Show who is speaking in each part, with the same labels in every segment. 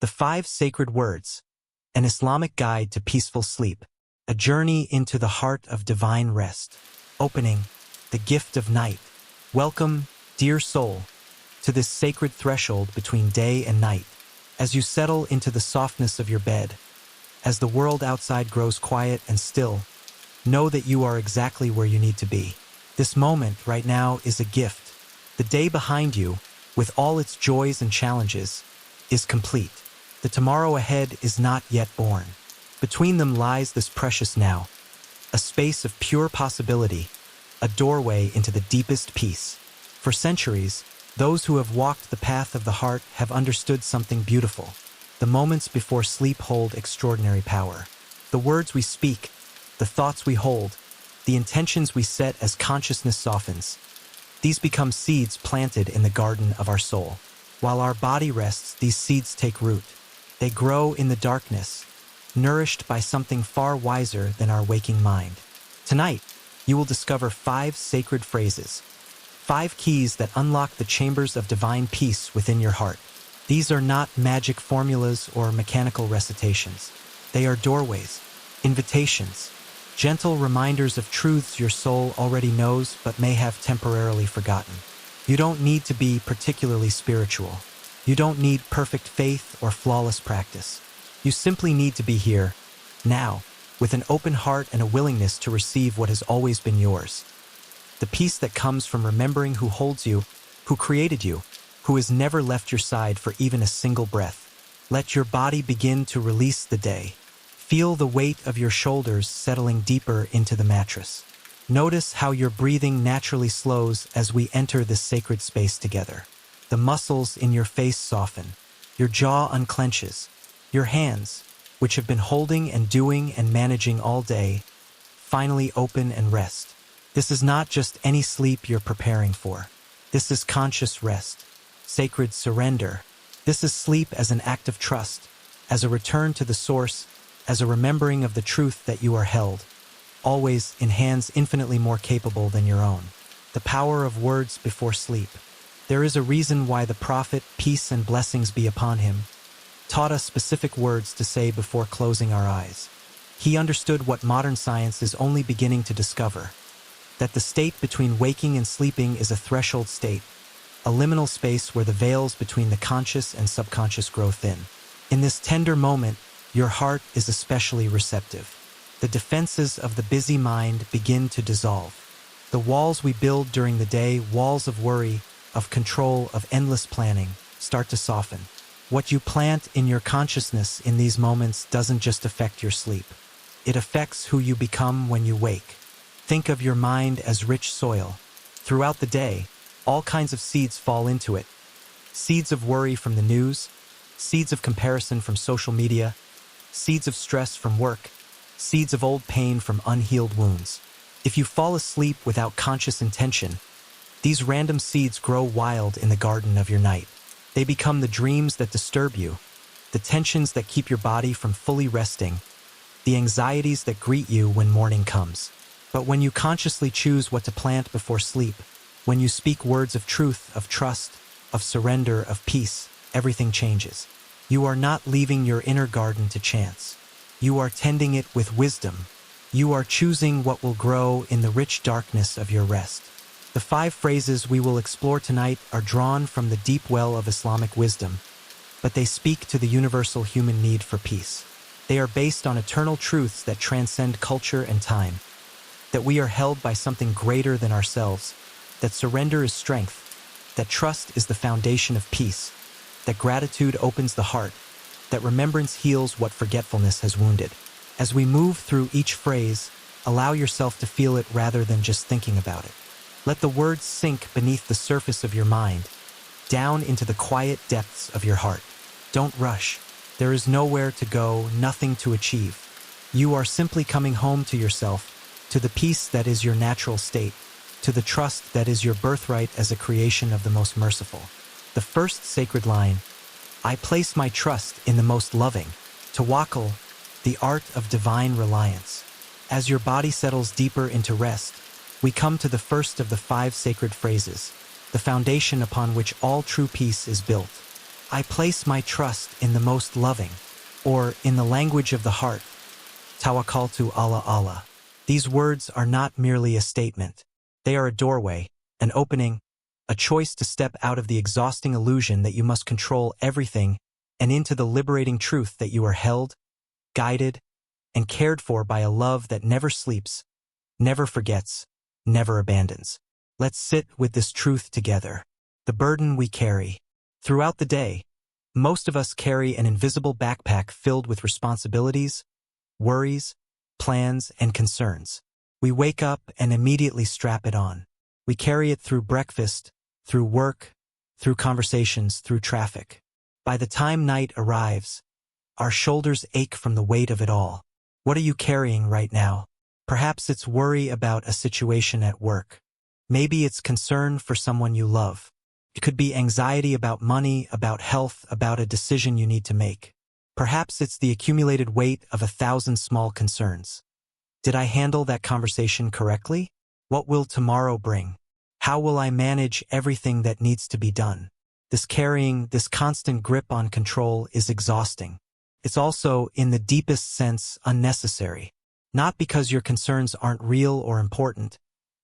Speaker 1: The 5 Sacred Words, an Islamic guide to peaceful sleep, a journey into the heart of divine rest. Opening, the gift of night. Welcome, dear soul, to this sacred threshold between day and night. As you settle into the softness of your bed, as the world outside grows quiet and still, know that you are exactly where you need to be. This moment right now is a gift. The day behind you, with all its joys and challenges, is complete. The tomorrow ahead is not yet born. Between them lies this precious now, a space of pure possibility, a doorway into the deepest peace. For centuries, those who have walked the path of the heart have understood something beautiful. The moments before sleep hold extraordinary power. The words we speak, the thoughts we hold, the intentions we set as consciousness softens, these become seeds planted in the garden of our soul. While our body rests, these seeds take root. They grow in the darkness, nourished by something far wiser than our waking mind. Tonight, you will discover 5 sacred phrases, 5 keys that unlock the chambers of divine peace within your heart. These are not magic formulas or mechanical recitations. They are doorways, invitations, gentle reminders of truths your soul already knows but may have temporarily forgotten. You don't need to be particularly spiritual. You don't need perfect faith or flawless practice. You simply need to be here, now, with an open heart and a willingness to receive what has always been yours. The peace that comes from remembering who holds you, who created you, who has never left your side for even a single breath. Let your body begin to release the day. Feel the weight of your shoulders settling deeper into the mattress. Notice how your breathing naturally slows as we enter this sacred space together. The muscles in your face soften. Your jaw unclenches. Your hands, which have been holding and doing and managing all day, finally open and rest. This is not just any sleep you're preparing for. This is conscious rest, sacred surrender. This is sleep as an act of trust, as a return to the source, as a remembering of the truth that you are held, always in hands infinitely more capable than your own. The power of words before sleep. There is a reason why the Prophet, peace and blessings be upon him, taught us specific words to say before closing our eyes. He understood what modern science is only beginning to discover, that the state between waking and sleeping is a threshold state, a liminal space where the veils between the conscious and subconscious grow thin. In this tender moment, your heart is especially receptive. The defenses of the busy mind begin to dissolve. The walls we build during the day, walls of worry, of control, of endless planning, start to soften. What you plant in your consciousness in these moments doesn't just affect your sleep. It affects who you become when you wake. Think of your mind as rich soil. Throughout the day, all kinds of seeds fall into it. Seeds of worry from the news, seeds of comparison from social media, seeds of stress from work, seeds of old pain from unhealed wounds. If you fall asleep without conscious intention, these random seeds grow wild in the garden of your night. They become the dreams that disturb you, the tensions that keep your body from fully resting, the anxieties that greet you when morning comes. But when you consciously choose what to plant before sleep, when you speak words of truth, of trust, of surrender, of peace, everything changes. You are not leaving your inner garden to chance. You are tending it with wisdom. You are choosing what will grow in the rich darkness of your rest. The 5 phrases we will explore tonight are drawn from the deep well of Islamic wisdom, but they speak to the universal human need for peace. They are based on eternal truths that transcend culture and time, that we are held by something greater than ourselves, that surrender is strength, that trust is the foundation of peace, that gratitude opens the heart, that remembrance heals what forgetfulness has wounded. As we move through each phrase, allow yourself to feel it rather than just thinking about it. Let the words sink beneath the surface of your mind, down into the quiet depths of your heart. Don't rush. There is nowhere to go, nothing to achieve. You are simply coming home to yourself, to the peace that is your natural state, to the trust that is your birthright as a creation of the most merciful. The first sacred line, I place my trust in the most loving. Tawakkul, the art of divine reliance. As your body settles deeper into rest, we come to the first of the 5 sacred phrases, the foundation upon which all true peace is built. I place my trust in the most loving, or in the language of the heart, Tawakkaltu ala Allah. These words are not merely a statement. They are a doorway, an opening, a choice to step out of the exhausting illusion that you must control everything and into the liberating truth that you are held, guided, and cared for by a love that never sleeps, never forgets, never abandons. Let's sit with this truth together. The burden we carry. Throughout the day, most of us carry an invisible backpack filled with responsibilities, worries, plans, and concerns. We wake up and immediately strap it on. We carry it through breakfast, through work, through conversations, through traffic. By the time night arrives, our shoulders ache from the weight of it all. What are you carrying right now? Perhaps it's worry about a situation at work. Maybe it's concern for someone you love. It could be anxiety about money, about health, about a decision you need to make. Perhaps it's the accumulated weight of 1,000 small concerns. Did I handle that conversation correctly? What will tomorrow bring? How will I manage everything that needs to be done? This carrying, this constant grip on control is exhausting. It's also, in the deepest sense, unnecessary. Not because your concerns aren't real or important,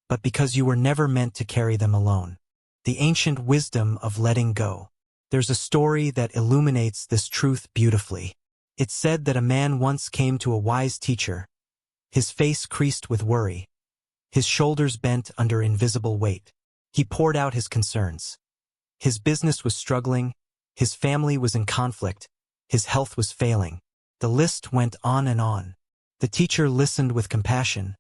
Speaker 1: but because you were never meant to carry them alone. The ancient wisdom of letting go. There's a story that illuminates this truth beautifully. It's said that a man once came to a wise teacher, his face creased with worry, his shoulders bent under invisible weight. He poured out his concerns. His business was struggling, his family was in conflict, his health was failing. The list went on and on. The teacher listened with compassion,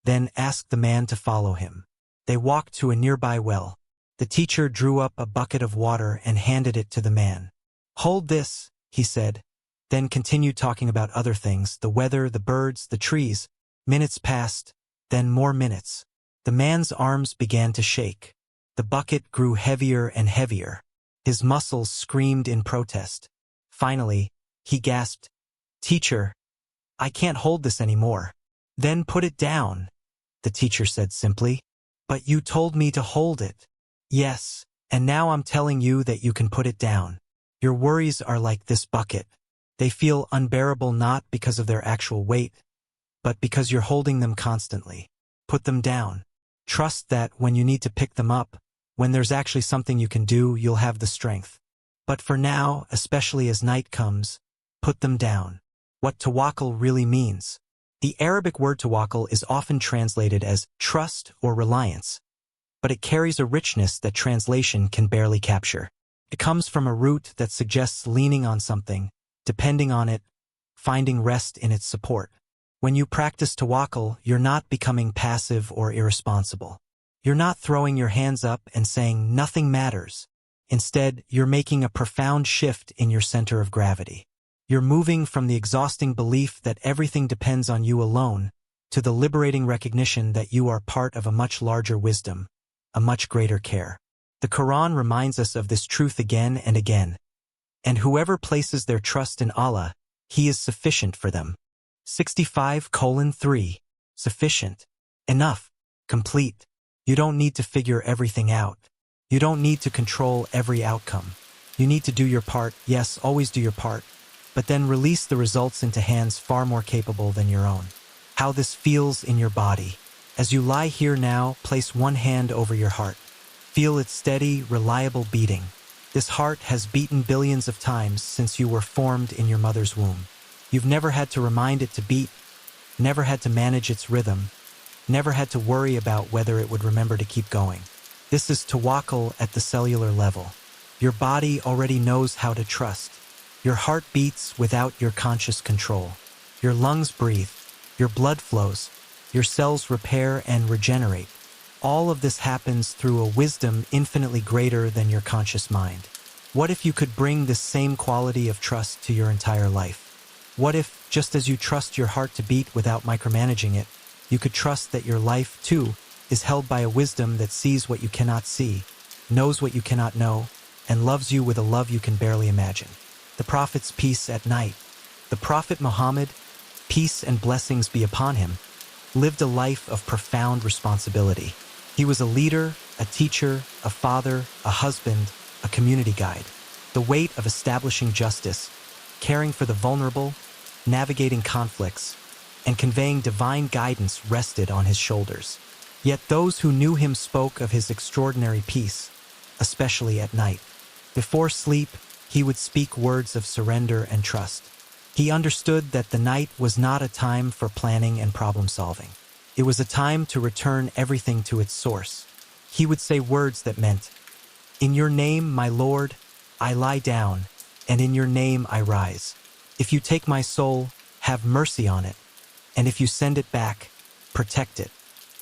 Speaker 1: then asked the man to follow him. They walked to a nearby well. The teacher drew up a bucket of water and handed it to the man. "Hold this," he said, then continued talking about other things, the weather, the birds, the trees. Minutes passed, then more minutes. The man's arms began to shake. The bucket grew heavier and heavier. His muscles screamed in protest. Finally, he gasped, "Teacher, I can't hold this anymore." "Then put it down," the teacher said simply. "But you told me to hold it." "Yes, and now I'm telling you that you can put it down. Your worries are like this bucket. They feel unbearable not because of their actual weight, but because you're holding them constantly. Put them down. Trust that when you need to pick them up, when there's actually something you can do, you'll have the strength. But for now, especially as night comes, put them down." What tawakkul really means. The Arabic word tawakkul is often translated as trust or reliance, but it carries a richness that translation can barely capture. It comes from a root that suggests leaning on something, depending on it, finding rest in its support. When you practice tawakkul, you're not becoming passive or irresponsible. You're not throwing your hands up and saying nothing matters. Instead, you're making a profound shift in your center of gravity. You're moving from the exhausting belief that everything depends on you alone to the liberating recognition that you are part of a much larger wisdom, a much greater care. The Quran reminds us of this truth again and again. And whoever places their trust in Allah, He is sufficient for them. 65:3. Sufficient. Enough. Complete. You don't need to figure everything out. You don't need to control every outcome. You need to do your part, yes, always do your part, but then release the results into hands far more capable than your own. How this feels in your body. As you lie here now, place one hand over your heart. Feel its steady, reliable beating. This heart has beaten billions of times since you were formed in your mother's womb. You've never had to remind it to beat, never had to manage its rhythm, never had to worry about whether it would remember to keep going. This is tawakkul at the cellular level. Your body already knows how to trust. Your heart beats without your conscious control. Your lungs breathe. Your blood flows. Your cells repair and regenerate. All of this happens through a wisdom infinitely greater than your conscious mind. What if you could bring this same quality of trust to your entire life? What if, just as you trust your heart to beat without micromanaging it, you could trust that your life, too, is held by a wisdom that sees what you cannot see, knows what you cannot know, and loves you with a love you can barely imagine. The Prophet's peace at night. The Prophet Muhammad, peace and blessings be upon him, lived a life of profound responsibility. He was a leader, a teacher, a father, a husband, a community guide. The weight of establishing justice, caring for the vulnerable, navigating conflicts, and conveying divine guidance rested on his shoulders. Yet those who knew him spoke of his extraordinary peace, especially at night. Before sleep, he would speak words of surrender and trust. He understood that the night was not a time for planning and problem-solving. It was a time to return everything to its source. He would say words that meant, "In your name, my Lord, I lie down, and in your name I rise. If you take my soul, have mercy on it, and if you send it back, protect it."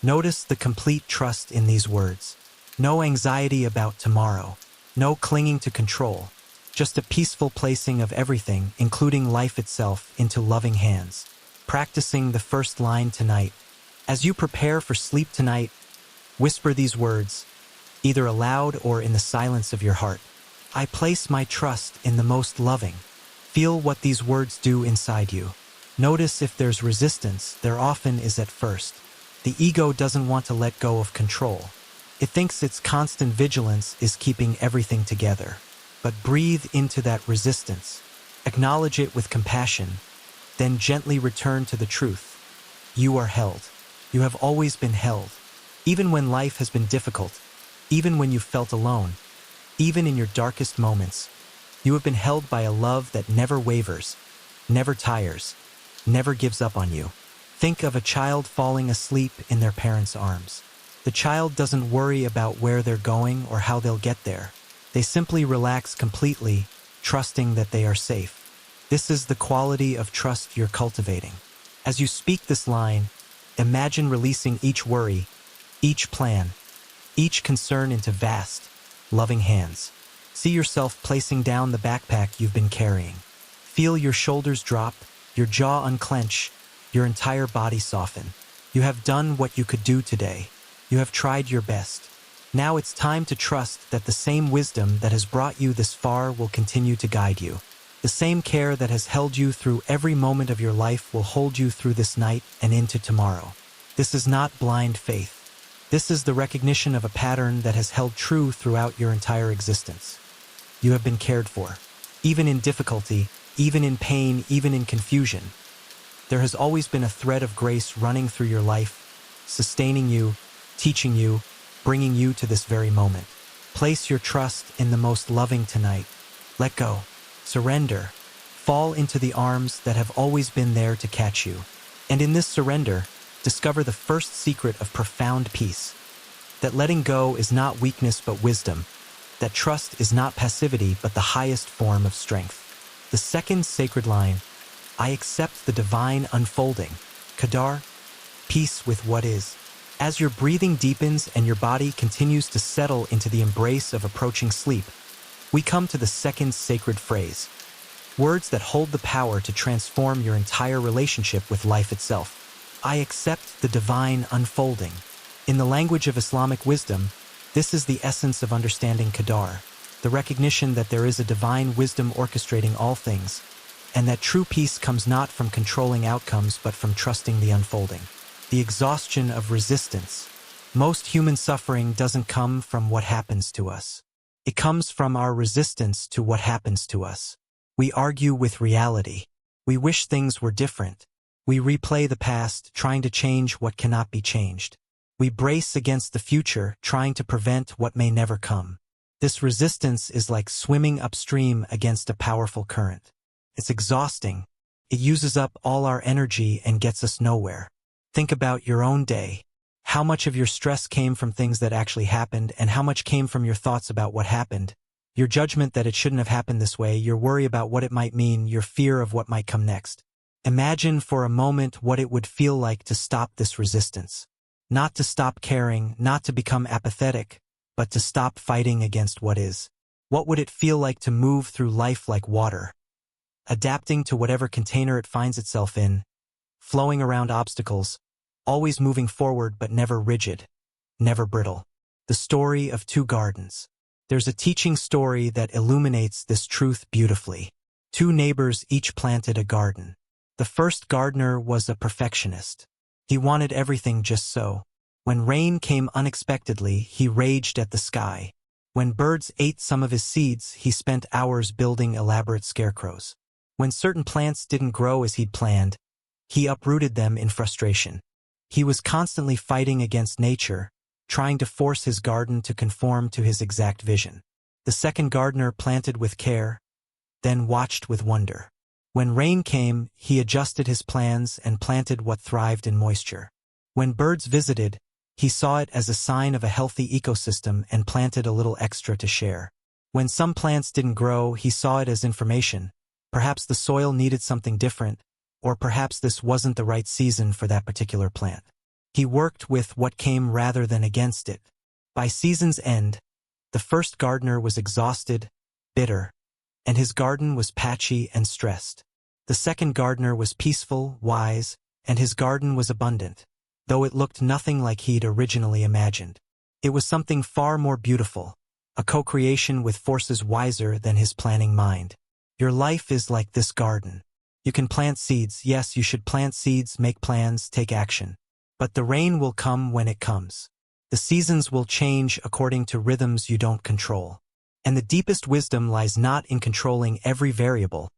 Speaker 1: Notice the complete trust in these words. No anxiety about tomorrow, no clinging to control, just a peaceful placing of everything, including life itself, into loving hands. Practicing the first line tonight. As you prepare for sleep tonight, whisper these words, either aloud or in the silence of your heart. I place my trust in the most loving. Feel what these words do inside you. Notice if there's resistance. There often is at first. The ego doesn't want to let go of control. It thinks its constant vigilance is keeping everything together. But breathe into that resistance. Acknowledge it with compassion. Then gently return to the truth. You are held. You have always been held. Even when life has been difficult, even when you felt alone, even in your darkest moments, you have been held by a love that never wavers, never tires, never gives up on you. Think of a child falling asleep in their parents' arms. The child doesn't worry about where they're going or how they'll get there. They simply relax completely, trusting that they are safe. This is the quality of trust you're cultivating. As you speak this line, imagine releasing each worry, each plan, each concern into vast, loving hands. See yourself placing down the backpack you've been carrying. Feel your shoulders drop, your jaw unclench, your entire body soften. You have done what you could do today. You have tried your best. Now it's time to trust that the same wisdom that has brought you this far will continue to guide you. The same care that has held you through every moment of your life will hold you through this night and into tomorrow. This is not blind faith. This is the recognition of a pattern that has held true throughout your entire existence. You have been cared for. Even in difficulty, even in pain, even in confusion. There has always been a thread of grace running through your life, sustaining you, teaching you, bringing you to this very moment. Place your trust in the most loving tonight. Let go. Surrender. Fall into the arms that have always been there to catch you. And in this surrender, discover the first secret of profound peace. That letting go is not weakness but wisdom. That trust is not passivity but the highest form of strength. The second sacred line, I accept the divine unfolding. Qadar, peace with what is. As your breathing deepens and your body continues to settle into the embrace of approaching sleep, we come to the second sacred phrase. Words that hold the power to transform your entire relationship with life itself. I accept the divine unfolding. In the language of Islamic wisdom, this is the essence of understanding Qadar, the recognition that there is a divine wisdom orchestrating all things, and that true peace comes not from controlling outcomes but from trusting the unfolding. The exhaustion of resistance. Most human suffering doesn't come from what happens to us. It comes from our resistance to what happens to us. We argue with reality. We wish things were different. We replay the past, trying to change what cannot be changed. We brace against the future, trying to prevent what may never come. This resistance is like swimming upstream against a powerful current. It's exhausting. It uses up all our energy and gets us nowhere. Think about your own day. How much of your stress came from things that actually happened, and how much came from your thoughts about what happened? Your judgment that it shouldn't have happened this way, your worry about what it might mean, your fear of what might come next. Imagine for a moment what it would feel like to stop this resistance. Not to stop caring, not to become apathetic, but to stop fighting against what is. What would it feel like to move through life like water? Adapting to whatever container it finds itself in, flowing around obstacles, always moving forward but never rigid, never brittle. The story of two gardens. There's a teaching story that illuminates this truth beautifully. Two neighbors each planted a garden. The first gardener was a perfectionist. He wanted everything just so. When rain came unexpectedly, he raged at the sky. When birds ate some of his seeds, he spent hours building elaborate scarecrows. When certain plants didn't grow as he'd planned, he uprooted them in frustration. He was constantly fighting against nature, trying to force his garden to conform to his exact vision. The second gardener planted with care, then watched with wonder. When rain came, he adjusted his plans and planted what thrived in moisture. When birds visited, he saw it as a sign of a healthy ecosystem and planted a little extra to share. When some plants didn't grow, he saw it as information. Perhaps the soil needed something different, or perhaps this wasn't the right season for that particular plant. He worked with what came rather than against it. By season's end, the first gardener was exhausted, bitter, and his garden was patchy and stressed. The second gardener was peaceful, wise, and his garden was abundant, though it looked nothing like he'd originally imagined. It was something far more beautiful, a co-creation with forces wiser than his planning mind. Your life is like this garden. You can plant seeds. Yes, you should plant seeds, make plans, take action. But the rain will come when it comes. The seasons will change according to rhythms you don't control. And the deepest wisdom lies not in controlling every variable,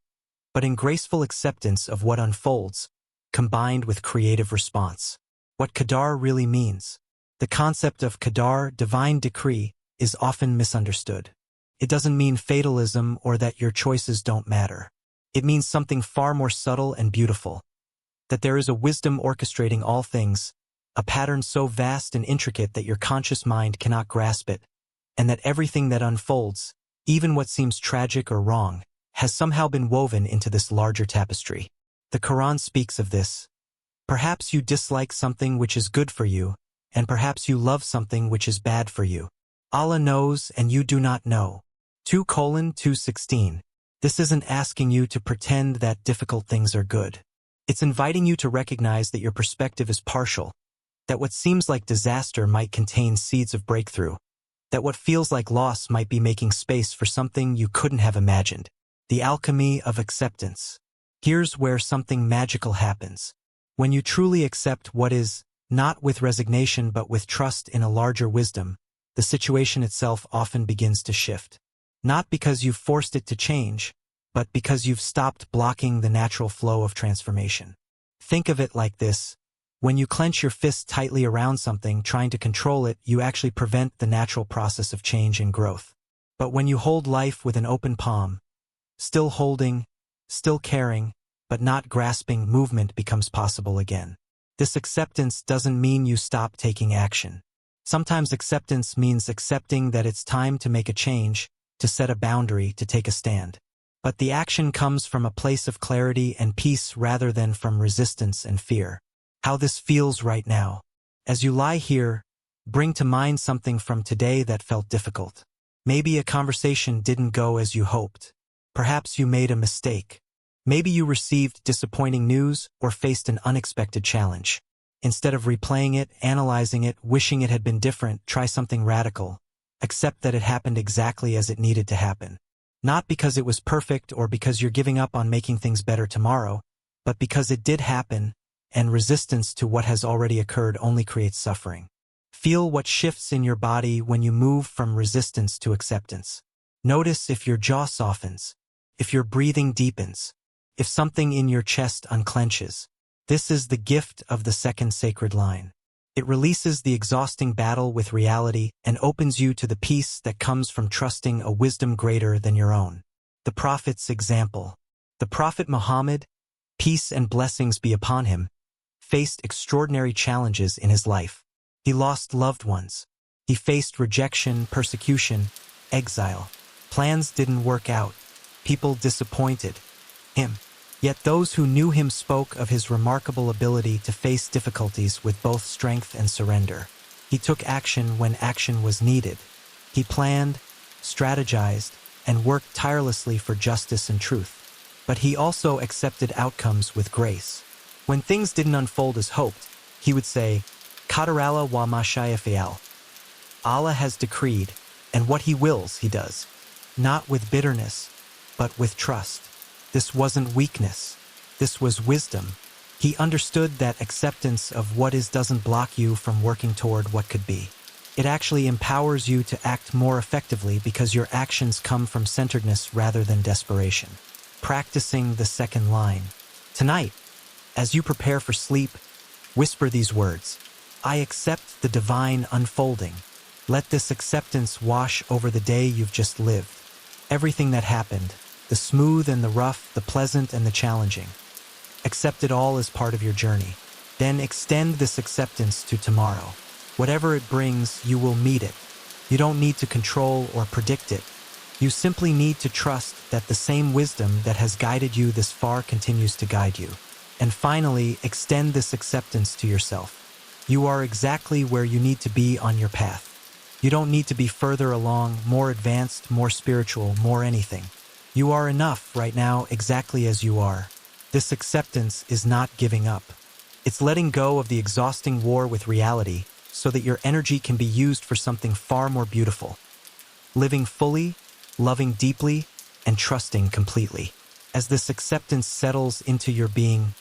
Speaker 1: but in graceful acceptance of what unfolds, combined with creative response. What Qadar really means. The concept of Qadar, divine decree, is often misunderstood. It doesn't mean fatalism or that your choices don't matter. It means something far more subtle and beautiful. That there is a wisdom orchestrating all things, a pattern so vast and intricate that your conscious mind cannot grasp it, and that everything that unfolds, even what seems tragic or wrong, has somehow been woven into this larger tapestry. The Quran speaks of this. Perhaps you dislike something which is good for you, and perhaps you love something which is bad for you. Allah knows and you do not know. 2:2:16. This isn't asking you to pretend that difficult things are good. It's inviting you to recognize that your perspective is partial, that what seems like disaster might contain seeds of breakthrough, that what feels like loss might be making space for something you couldn't have imagined. The alchemy of acceptance. Here's where something magical happens. When you truly accept what is, not with resignation but with trust in a larger wisdom, the situation itself often begins to shift. Not because you've forced it to change, but because you've stopped blocking the natural flow of transformation. Think of it like this. When you clench your fist tightly around something, trying to control it, you actually prevent the natural process of change and growth. But when you hold life with an open palm, still holding, still caring, but not grasping, movement becomes possible again. This acceptance doesn't mean you stop taking action. Sometimes acceptance means accepting that it's time to make a change, to set a boundary, to take a stand. But the action comes from a place of clarity and peace rather than from resistance and fear. How this feels right now. As you lie here, bring to mind something from today that felt difficult. Maybe a conversation didn't go as you hoped. Perhaps you made a mistake. Maybe you received disappointing news or faced an unexpected challenge. Instead of replaying it, analyzing it, wishing it had been different, try something radical. Accept that it happened exactly as it needed to happen. Not because it was perfect or because you're giving up on making things better tomorrow, but because it did happen, and resistance to what has already occurred only creates suffering. Feel what shifts in your body when you move from resistance to acceptance. Notice if your jaw softens, if your breathing deepens, if something in your chest unclenches. This is the gift of the second sacred line. It releases the exhausting battle with reality and opens you to the peace that comes from trusting a wisdom greater than your own. The Prophet's example. The Prophet Muhammad, peace and blessings be upon him, faced extraordinary challenges in his life. He lost loved ones. He faced rejection, persecution, exile. Plans didn't work out. People disappointed him. Yet those who knew him spoke of his remarkable ability to face difficulties with both strength and surrender. He took action when action was needed. He planned, strategized, and worked tirelessly for justice and truth. But he also accepted outcomes with grace. When things didn't unfold as hoped, he would say, Qadar wa ma sha'a fa'al. Allah has decreed, and what he wills, he does. Not with bitterness, but with trust. This wasn't weakness. This was wisdom. He understood that acceptance of what is doesn't block you from working toward what could be. It actually empowers you to act more effectively because your actions come from centeredness rather than desperation. Practicing the second line. Tonight, as you prepare for sleep, whisper these words: I accept the divine unfolding. Let this acceptance wash over the day you've just lived. Everything that happened, the smooth and the rough, the pleasant and the challenging. Accept it all as part of your journey. Then extend this acceptance to tomorrow. Whatever it brings, you will meet it. You don't need to control or predict it. You simply need to trust that the same wisdom that has guided you this far continues to guide you. And finally, extend this acceptance to yourself. You are exactly where you need to be on your path. You don't need to be further along, more advanced, more spiritual, more anything. You are enough right now exactly as you are. This acceptance is not giving up. It's letting go of the exhausting war with reality so that your energy can be used for something far more beautiful. Living fully, loving deeply, and trusting completely. As this acceptance settles into your being,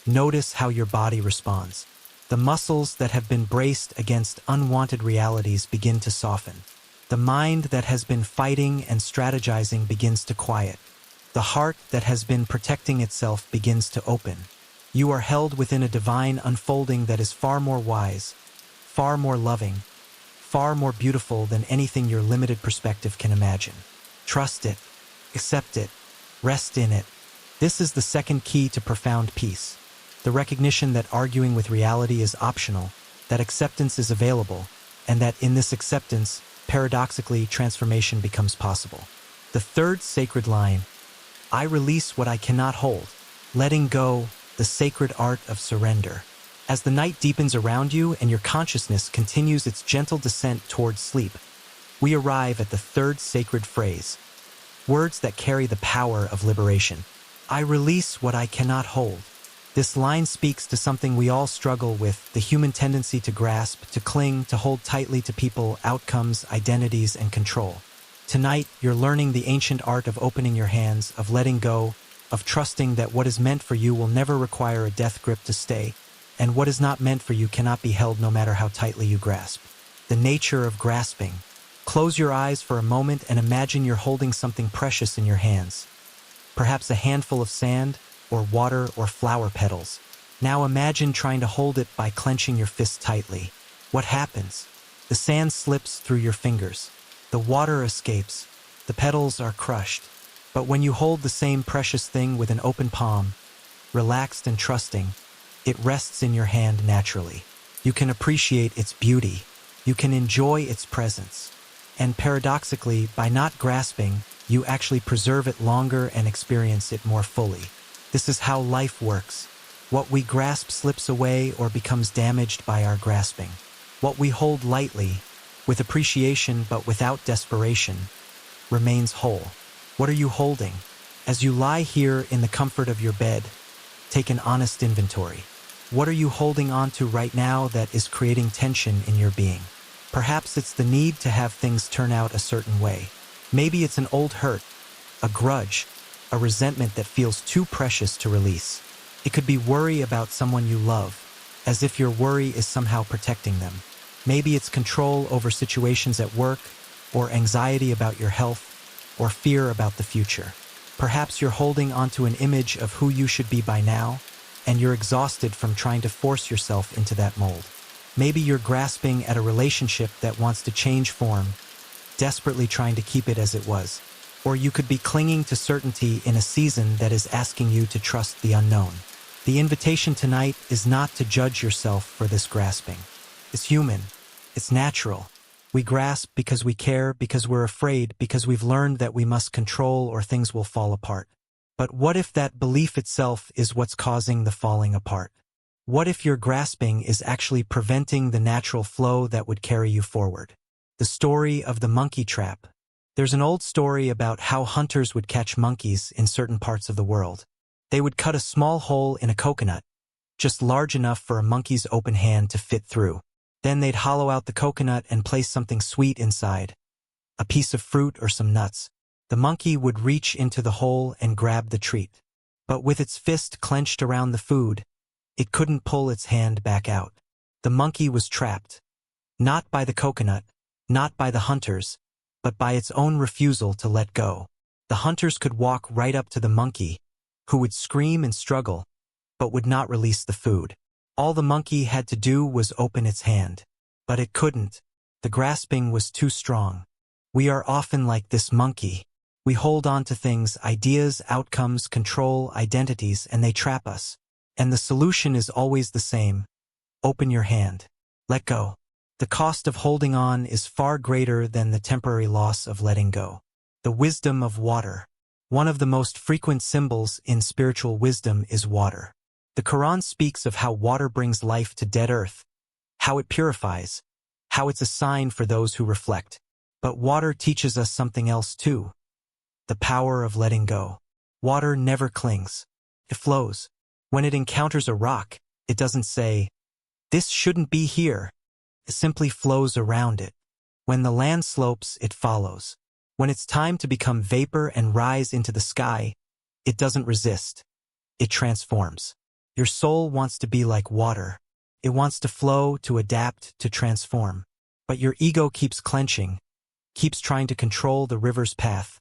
Speaker 1: notice how your body responds. The muscles that have been braced against unwanted realities begin to soften. The mind that has been fighting and strategizing begins to quiet. The heart that has been protecting itself begins to open. You are held within a divine unfolding that is far more wise, far more loving, far more beautiful than anything your limited perspective can imagine. Trust it, accept it, rest in it. This is the second key to profound peace. The recognition that arguing with reality is optional, that acceptance is available, and that in this acceptance, paradoxically, transformation becomes possible. The third sacred line: I release what I cannot hold. Letting go, the sacred art of surrender. As the night deepens around you and your consciousness continues its gentle descent towards sleep, we arrive at the third sacred phrase, words that carry the power of liberation. I release what I cannot hold. This line speaks to something we all struggle with: the human tendency to grasp, to cling, to hold tightly to people, outcomes, identities, and control. Tonight, you're learning the ancient art of opening your hands, of letting go, of trusting that what is meant for you will never require a death grip to stay, and what is not meant for you cannot be held no matter how tightly you grasp. The nature of grasping. Close your eyes for a moment and imagine you're holding something precious in your hands. Perhaps a handful of sand, or water, or flower petals. Now imagine trying to hold it by clenching your fist tightly. What happens? The sand slips through your fingers. The water escapes. The petals are crushed. But when you hold the same precious thing with an open palm, relaxed and trusting, it rests in your hand naturally. You can appreciate its beauty. You can enjoy its presence. And paradoxically, by not grasping, you actually preserve it longer and experience it more fully. This is how life works. What we grasp slips away or becomes damaged by our grasping. What we hold lightly, with appreciation but without desperation, remains whole. What are you holding? As you lie here in the comfort of your bed, take an honest inventory. What are you holding on to right now that is creating tension in your being? Perhaps it's the need to have things turn out a certain way. Maybe it's an old hurt, a grudge, a resentment that feels too precious to release. It could be worry about someone you love, as if your worry is somehow protecting them. Maybe it's control over situations at work, or anxiety about your health, or fear about the future. Perhaps you're holding onto an image of who you should be by now, and you're exhausted from trying to force yourself into that mold. Maybe you're grasping at a relationship that wants to change form, desperately trying to keep it as it was. Or you could be clinging to certainty in a season that is asking you to trust the unknown. The invitation tonight is not to judge yourself for this grasping. It's human. It's natural. We grasp because we care, because we're afraid, because we've learned that we must control or things will fall apart. But what if that belief itself is what's causing the falling apart? What if your grasping is actually preventing the natural flow that would carry you forward? The story of the monkey trap. There's an old story about how hunters would catch monkeys in certain parts of the world. They would cut a small hole in a coconut, just large enough for a monkey's open hand to fit through. Then they'd hollow out the coconut and place something sweet inside, a piece of fruit or some nuts. The monkey would reach into the hole and grab the treat. But with its fist clenched around the food, it couldn't pull its hand back out. The monkey was trapped. Not by the coconut, not by the hunters, but by its own refusal to let go. The hunters could walk right up to the monkey, who would scream and struggle, but would not release the food. All the monkey had to do was open its hand. But it couldn't. The grasping was too strong. We are often like this monkey. We hold on to things, ideas, outcomes, control, identities, and they trap us. And the solution is always the same. Open your hand. Let go. The cost of holding on is far greater than the temporary loss of letting go. The wisdom of water. One of the most frequent symbols in spiritual wisdom is water. The Quran speaks of how water brings life to dead earth, how it purifies, how it's a sign for those who reflect. But water teaches us something else too. The power of letting go. Water never clings. It flows. When it encounters a rock, it doesn't say, "This shouldn't be here." It simply flows around it. When the land slopes, it follows. When it's time to become vapor and rise into the sky, it doesn't resist. It transforms. Your soul wants to be like water. It wants to flow, to adapt, to transform. But your ego keeps clenching, keeps trying to control the river's path,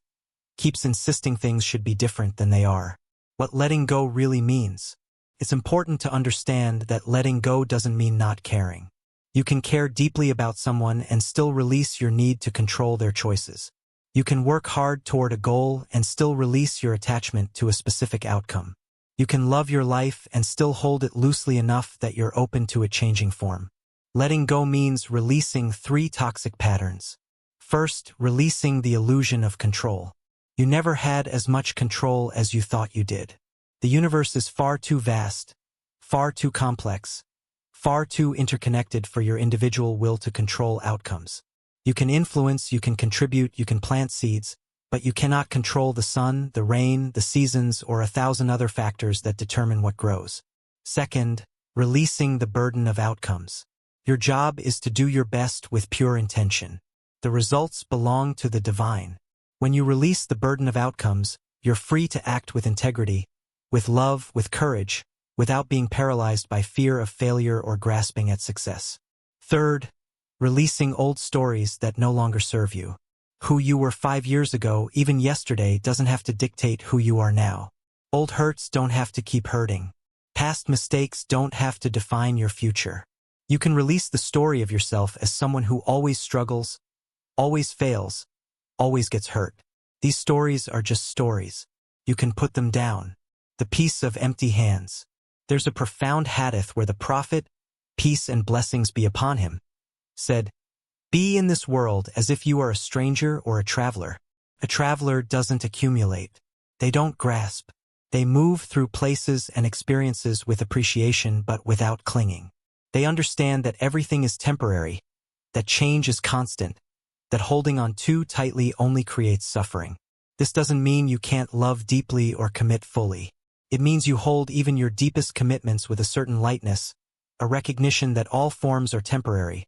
Speaker 1: keeps insisting things should be different than they are. What letting go really means. It's important to understand that letting go doesn't mean not caring. You can care deeply about someone and still release your need to control their choices. You can work hard toward a goal and still release your attachment to a specific outcome. You can love your life and still hold it loosely enough that you're open to a changing form. Letting go means releasing 3 toxic patterns. First, releasing the illusion of control. You never had as much control as you thought you did. The universe is far too vast, far too complex, far too interconnected for your individual will to control outcomes. You can influence, you can contribute, you can plant seeds, but you cannot control the sun, the rain, the seasons, or 1,000 other factors that determine what grows. Second, releasing the burden of outcomes. Your job is to do your best with pure intention. The results belong to the divine. When you release the burden of outcomes, you're free to act with integrity, with love, with courage, without being paralyzed by fear of failure or grasping at success. Third, releasing old stories that no longer serve you. Who you were 5 years ago, even yesterday, doesn't have to dictate who you are now. Old hurts don't have to keep hurting. Past mistakes don't have to define your future. You can release the story of yourself as someone who always struggles, always fails, always gets hurt. These stories are just stories. You can put them down. The peace of empty hands. There's a profound hadith where the Prophet, peace and blessings be upon him, said, "Be in this world as if you are a stranger or a traveler." A traveler doesn't accumulate. They don't grasp. They move through places and experiences with appreciation but without clinging. They understand that everything is temporary, that change is constant, that holding on too tightly only creates suffering. This doesn't mean you can't love deeply or commit fully. It means you hold even your deepest commitments with a certain lightness, a recognition that all forms are temporary,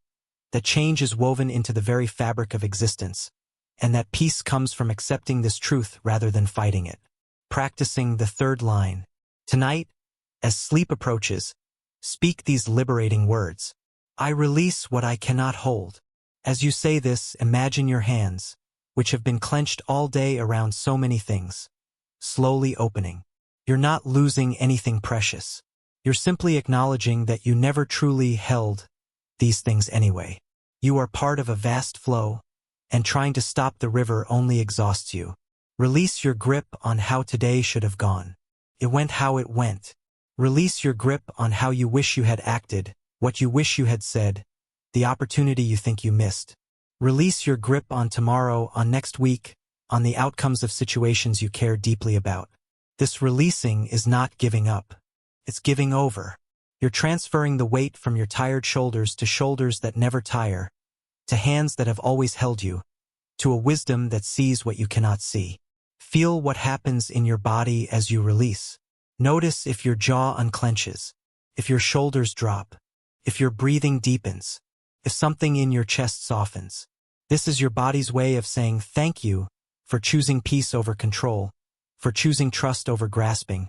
Speaker 1: that change is woven into the very fabric of existence, and that peace comes from accepting this truth rather than fighting it. Practicing the third line. Tonight, as sleep approaches, speak these liberating words. I release what I cannot hold. As you say this, imagine your hands, which have been clenched all day around so many things, slowly opening. You're not losing anything precious. You're simply acknowledging that you never truly held these things anyway. You are part of a vast flow, and trying to stop the river only exhausts you. Release your grip on how today should have gone. It went how it went. Release your grip on how you wish you had acted, what you wish you had said, the opportunity you think you missed. Release your grip on tomorrow, on next week, on the outcomes of situations you care deeply about. This releasing is not giving up. It's giving over. You're transferring the weight from your tired shoulders to shoulders that never tire, to hands that have always held you, to a wisdom that sees what you cannot see. Feel what happens in your body as you release. Notice if your jaw unclenches, if your shoulders drop, if your breathing deepens, if something in your chest softens. This is your body's way of saying thank you for choosing peace over control, for choosing trust over grasping,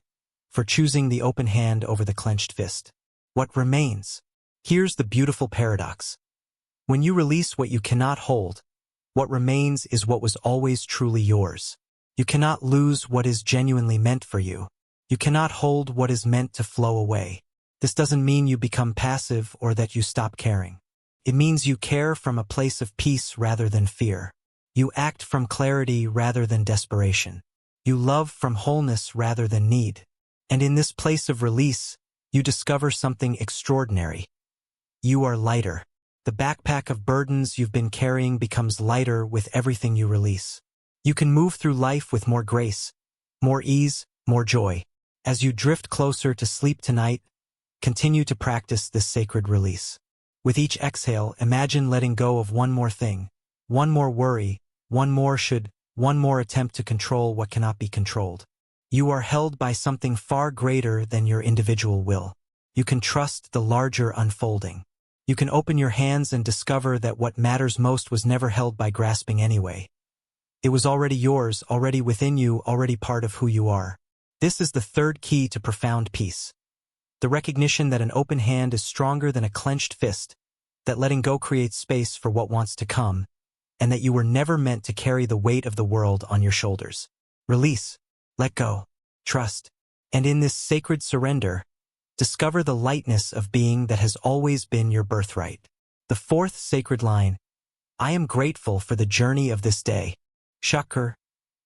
Speaker 1: for choosing the open hand over the clenched fist. What remains? Here's the beautiful paradox. When you release what you cannot hold, what remains is what was always truly yours. You cannot lose what is genuinely meant for you. You cannot hold what is meant to flow away. This doesn't mean you become passive or that you stop caring. It means you care from a place of peace rather than fear. You act from clarity rather than desperation. You love from wholeness rather than need. And in this place of release, you discover something extraordinary. You are lighter. The backpack of burdens you've been carrying becomes lighter with everything you release. You can move through life with more grace, more ease, more joy. As you drift closer to sleep tonight, continue to practice this sacred release. With each exhale, imagine letting go of one more thing, one more worry, one more attempt to control what cannot be controlled. You are held by something far greater than your individual will. You can trust the larger unfolding. You can open your hands and discover that what matters most was never held by grasping anyway. It was already yours, already within you, already part of who you are. This is the third key to profound peace. The recognition that an open hand is stronger than a clenched fist, that letting go creates space for what wants to come, and that you were never meant to carry the weight of the world on your shoulders. Release, let go, trust, and in this sacred surrender, discover the lightness of being that has always been your birthright. The fourth sacred line, I am grateful for the journey of this day. Shukr,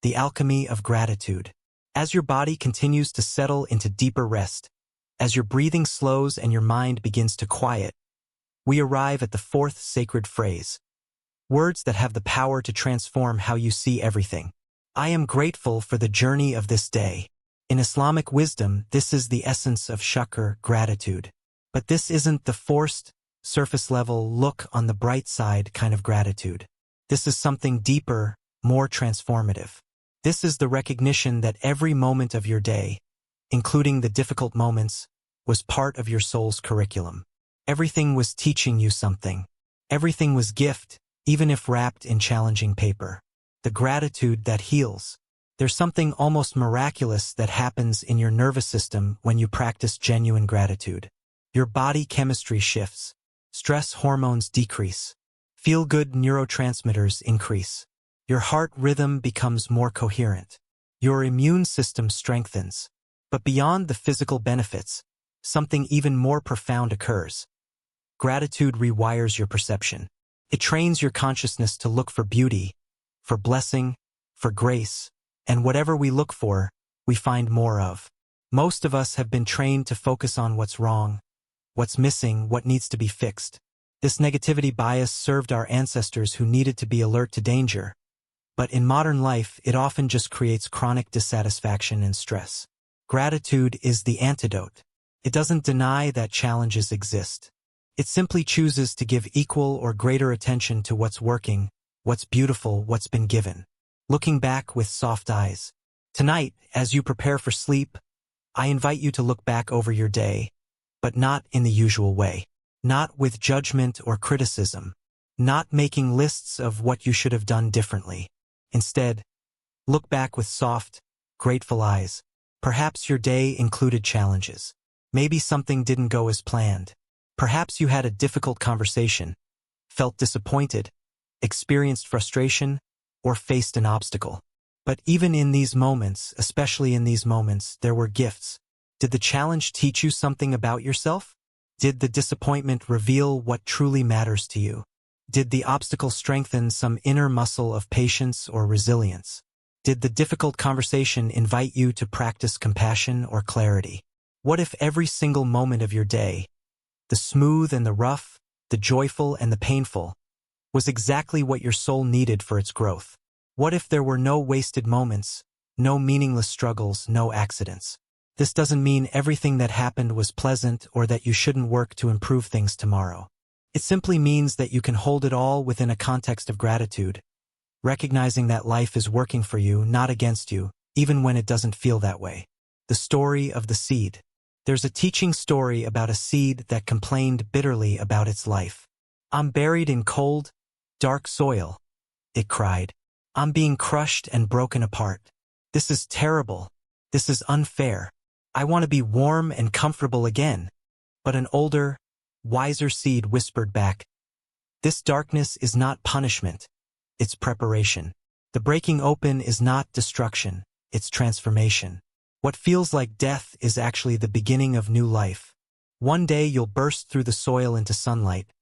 Speaker 1: the alchemy of gratitude. As your body continues to settle into deeper rest, as your breathing slows and your mind begins to quiet, we arrive at the fourth sacred phrase. Words that have the power to transform how you see everything. I am grateful for the journey of this day. In Islamic wisdom, this is the essence of shukr, gratitude. But this isn't the forced, surface-level, look on the bright side kind of gratitude. This is something deeper, more transformative. This is the recognition that every moment of your day, including the difficult moments, was part of your soul's curriculum. Everything was teaching you something. Everything was gift, even if wrapped in challenging paper. The gratitude that heals. There's something almost miraculous that happens in your nervous system when you practice genuine gratitude. Your body chemistry shifts. Stress hormones decrease. Feel-good neurotransmitters increase. Your heart rhythm becomes more coherent. Your immune system strengthens. But beyond the physical benefits, something even more profound occurs. Gratitude rewires your perception. It trains your consciousness to look for beauty, for blessing, for grace, and whatever we look for, we find more of. Most of us have been trained to focus on what's wrong, what's missing, what needs to be fixed. This negativity bias served our ancestors who needed to be alert to danger. But in modern life, it often just creates chronic dissatisfaction and stress. Gratitude is the antidote. It doesn't deny that challenges exist. It simply chooses to give equal or greater attention to what's working, what's beautiful, what's been given. Looking back with soft eyes. Tonight, as you prepare for sleep, I invite you to look back over your day, but not in the usual way. Not with judgment or criticism. Not making lists of what you should have done differently. Instead, look back with soft, grateful eyes. Perhaps your day included challenges. Maybe something didn't go as planned. Perhaps you had a difficult conversation, felt disappointed, experienced frustration, or faced an obstacle. But even in these moments, especially in these moments, there were gifts. Did the challenge teach you something about yourself? Did the disappointment reveal what truly matters to you? Did the obstacle strengthen some inner muscle of patience or resilience? Did the difficult conversation invite you to practice compassion or clarity? What if every single moment of your day, the smooth and the rough, the joyful and the painful, was exactly what your soul needed for its growth? What if there were no wasted moments, no meaningless struggles, no accidents? This doesn't mean everything that happened was pleasant or that you shouldn't work to improve things tomorrow. It simply means that you can hold it all within a context of gratitude, recognizing that life is working for you, not against you, even when it doesn't feel that way. The story of the seed. There's a teaching story about a seed that complained bitterly about its life. I'm buried in cold, dark soil, it cried. I'm being crushed and broken apart. This is terrible. This is unfair. I want to be warm and comfortable again. But an older, wiser seed whispered back, This darkness is not punishment, it's preparation. The breaking open is not destruction, it's transformation. What feels like death is actually the beginning of new life. One day you'll burst through the soil into sunlight,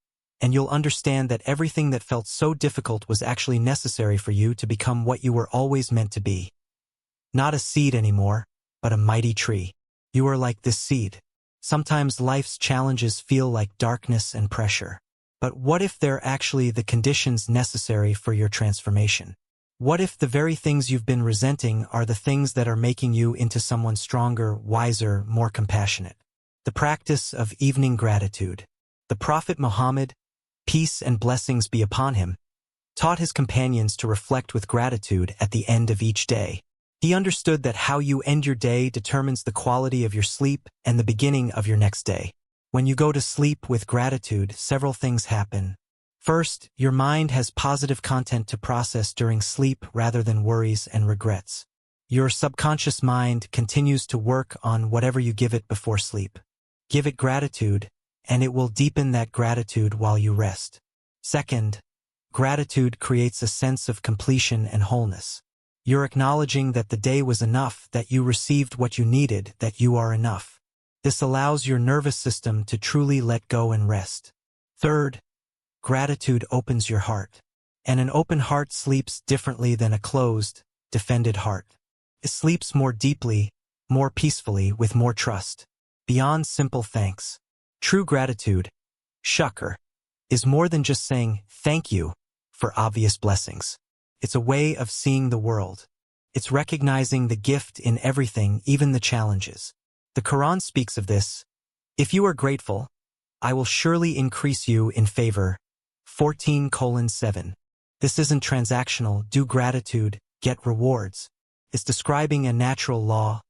Speaker 1: and you'll understand that everything that felt so difficult was actually necessary for you to become what you were always meant to be. Not a seed anymore, but a mighty tree. You are like this seed. Sometimes life's challenges feel like darkness and pressure. But what if they're actually the conditions necessary for your transformation? What if the very things you've been resenting are the things that are making you into someone stronger, wiser, more compassionate? The practice of evening gratitude. The Prophet Muhammad, peace and blessings be upon him, taught his companions to reflect with gratitude at the end of each day. He understood that how you end your day determines the quality of your sleep and the beginning of your next day. When you go to sleep with gratitude, several things happen. First, your mind has positive content to process during sleep rather than worries and regrets. Your subconscious mind continues to work on whatever you give it before sleep. Give it gratitude, and it will deepen that gratitude while you rest. Second, gratitude creates a sense of completion and wholeness. You're acknowledging that the day was enough, that you received what you needed, that you are enough. This allows your nervous system to truly let go and rest. Third, gratitude opens your heart. And an open heart sleeps differently than a closed, defended heart. It sleeps more deeply, more peacefully, with more trust. Beyond simple thanks. True gratitude, Shukr, is more than just saying thank you for obvious blessings. It's a way of seeing the world. It's recognizing the gift in everything, even the challenges. The Quran speaks of this. If you are grateful, I will surely increase you in favor. 14:7. This isn't transactional, do gratitude, get rewards. It's describing a natural law.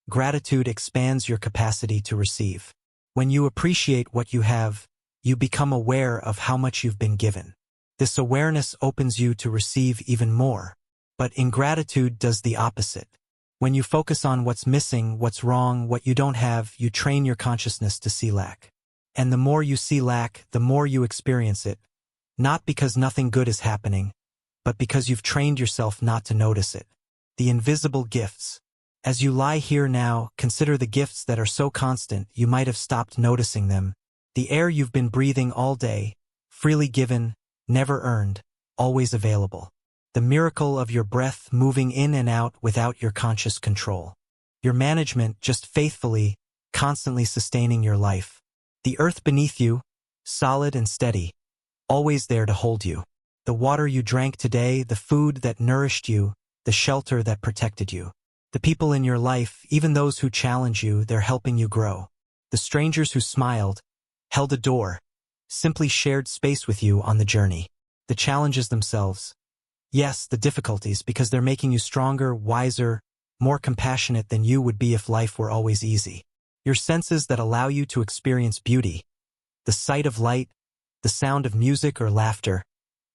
Speaker 1: Gratitude expands your capacity to receive. When you appreciate what you have, you become aware of how much you've been given. This awareness opens you to receive even more. But ingratitude does the opposite. When you focus on what's missing, what's wrong, what you don't have, you train your consciousness to see lack. And the more you see lack, the more you experience it. Not because nothing good is happening, but because you've trained yourself not to notice it. The invisible gifts. As you lie here now, consider the gifts that are so constant you might have stopped noticing them. The air you've been breathing all day, freely given, never earned, always available. The miracle of your breath moving in and out without your conscious control. Your management just faithfully, constantly sustaining your life. The earth beneath you, solid and steady, always there to hold you. The water you drank today, the food that nourished you, the shelter that protected you. The people in your life, even those who challenge you, they're helping you grow. The strangers who smiled, held a door, simply shared space with you on the journey. The challenges themselves. Yes, the difficulties, because they're making you stronger, wiser, more compassionate than you would be if life were always easy. Your senses that allow you to experience beauty. The sight of light, the sound of music or laughter,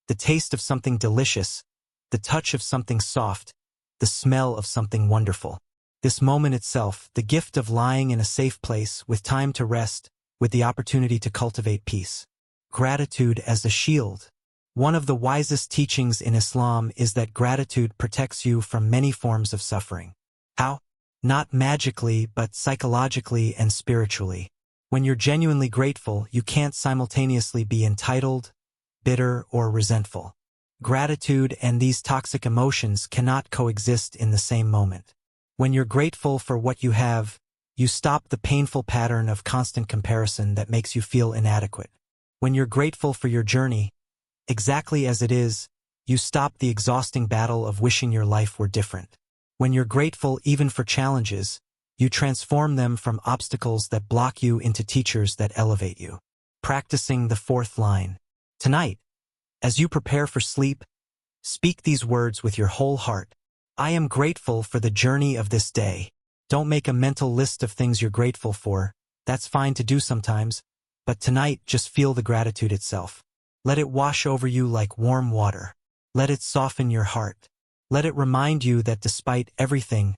Speaker 1: the taste of something delicious, the touch of something soft, the smell of something wonderful. This moment itself, the gift of lying in a safe place, with time to rest, with the opportunity to cultivate peace. Gratitude as a shield. One of the wisest teachings in Islam is that gratitude protects you from many forms of suffering. How? Not magically, but psychologically and spiritually. When you're genuinely grateful, you can't simultaneously be entitled, bitter, or resentful. Gratitude and these toxic emotions cannot coexist in the same moment. When you're grateful for what you have, you stop the painful pattern of constant comparison that makes you feel inadequate. When you're grateful for your journey, exactly as it is, you stop the exhausting battle of wishing your life were different. When you're grateful even for challenges, you transform them from obstacles that block you into teachers that elevate you. Practicing the fourth line. Tonight, as you prepare for sleep, speak these words with your whole heart. I am grateful for the journey of this day. Don't make a mental list of things you're grateful for. That's fine to do sometimes, but tonight just feel the gratitude itself. Let it wash over you like warm water. Let it soften your heart. Let it remind you that despite everything,